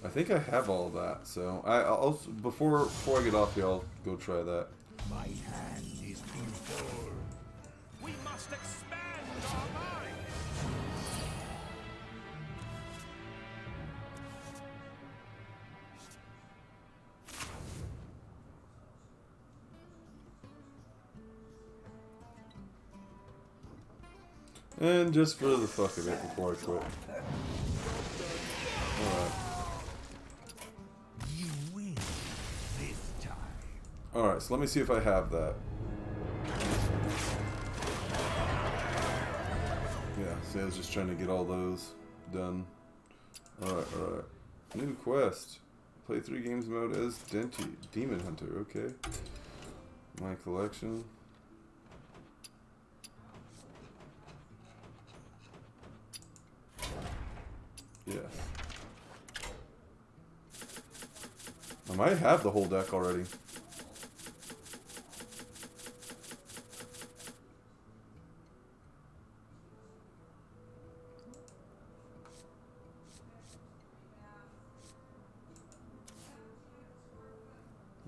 S1: I think I have all that, so I'll before I get off here, I'll go try that.
S4: My hand is in full. We must expand our minds.
S1: And just for the fuck of it, before I quit. Alright. Alright, so let me see if I have that. Yeah, see, I was just trying to get all those done. Alright. New quest. Play 3 games mode as Demon Hunter, okay. My collection. Yes. I might have the whole deck already.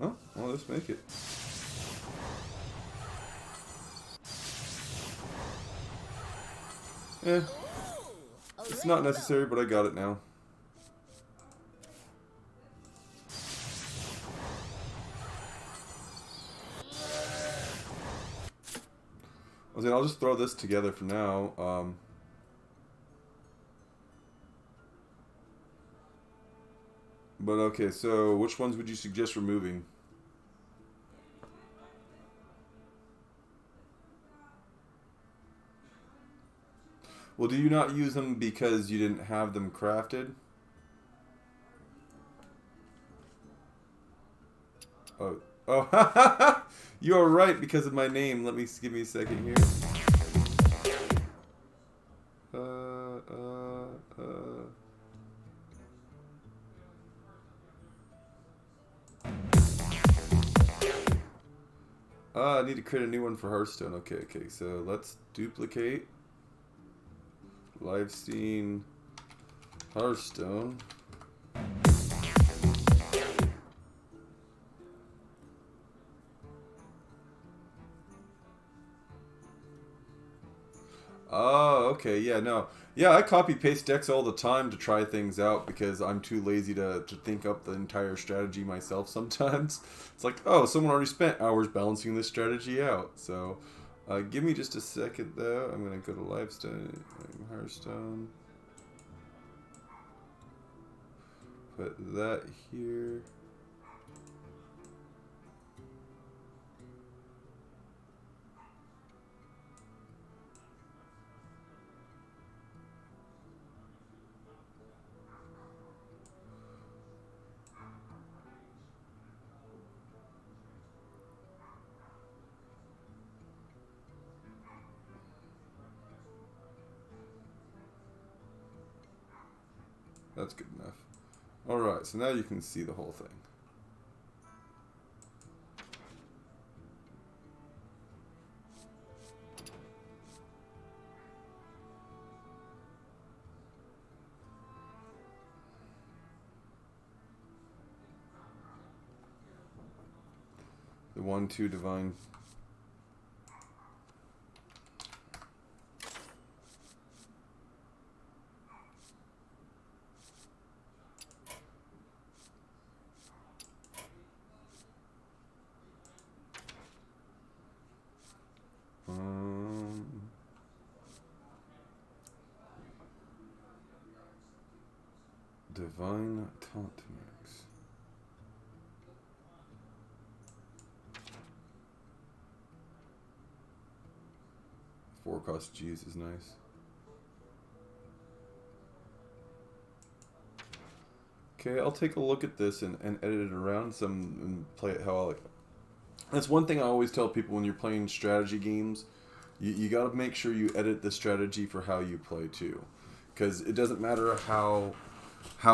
S1: Oh, well, let's make it. Eh. It's not necessary, but I got it now. I'll just throw this together for now. But okay, so which ones would you suggest removing? Well, do you not use them because you didn't have them crafted? Oh, oh, you are right because of my name. Let me give me a second here. I need to create a new one for Hearthstone. Okay, so let's duplicate live scene Hearthstone. Oh, okay, yeah, no. Yeah, I copy-paste decks all the time to try things out because I'm too lazy to think up the entire strategy myself sometimes. It's like, oh, someone already spent hours balancing this strategy out. So, give me just a second, though. I'm going to go to Livestone, Hearthstone. Put that here. That's good enough. Alright, so now you can see the whole thing. The 1/2 divine. Divine Taunt Mix. Forecast G's is nice. Okay, I'll take a look at this and edit it around some and play it how I like. That's one thing I always tell people when you're playing strategy games. You got to make sure you edit the strategy for how you play too, because it doesn't matter how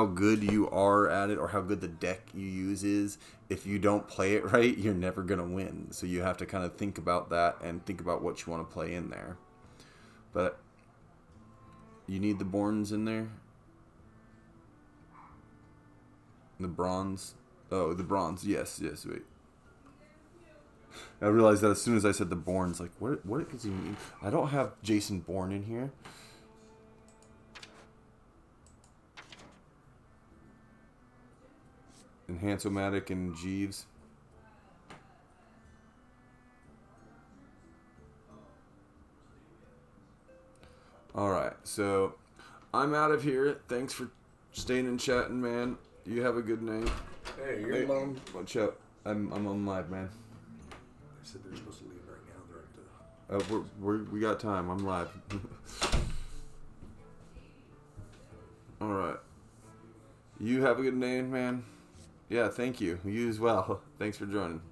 S1: good you are at it or how good the deck you use is. If you don't play it right, you're never gonna win. So you have to kind of think about that and think about what you want to play in there. But you need the Borns in there. The bronze. Oh, the bronze. Yes. Wait. I realized that as soon as I said the Borns, like, what does he mean? I don't have Jason Bourne in here. Enhance-O-Matic and Jeeves. Alright, so I'm out of here. Thanks for staying and chatting, man. You have a good night.
S14: Hey, you're alone.
S1: Watch out. I'm on live, man.
S14: I said they're supposed to leave right now. They're at
S1: We got time. I'm live. Alright. You have a good day, man. Yeah, thank you. You as well. Thanks for joining.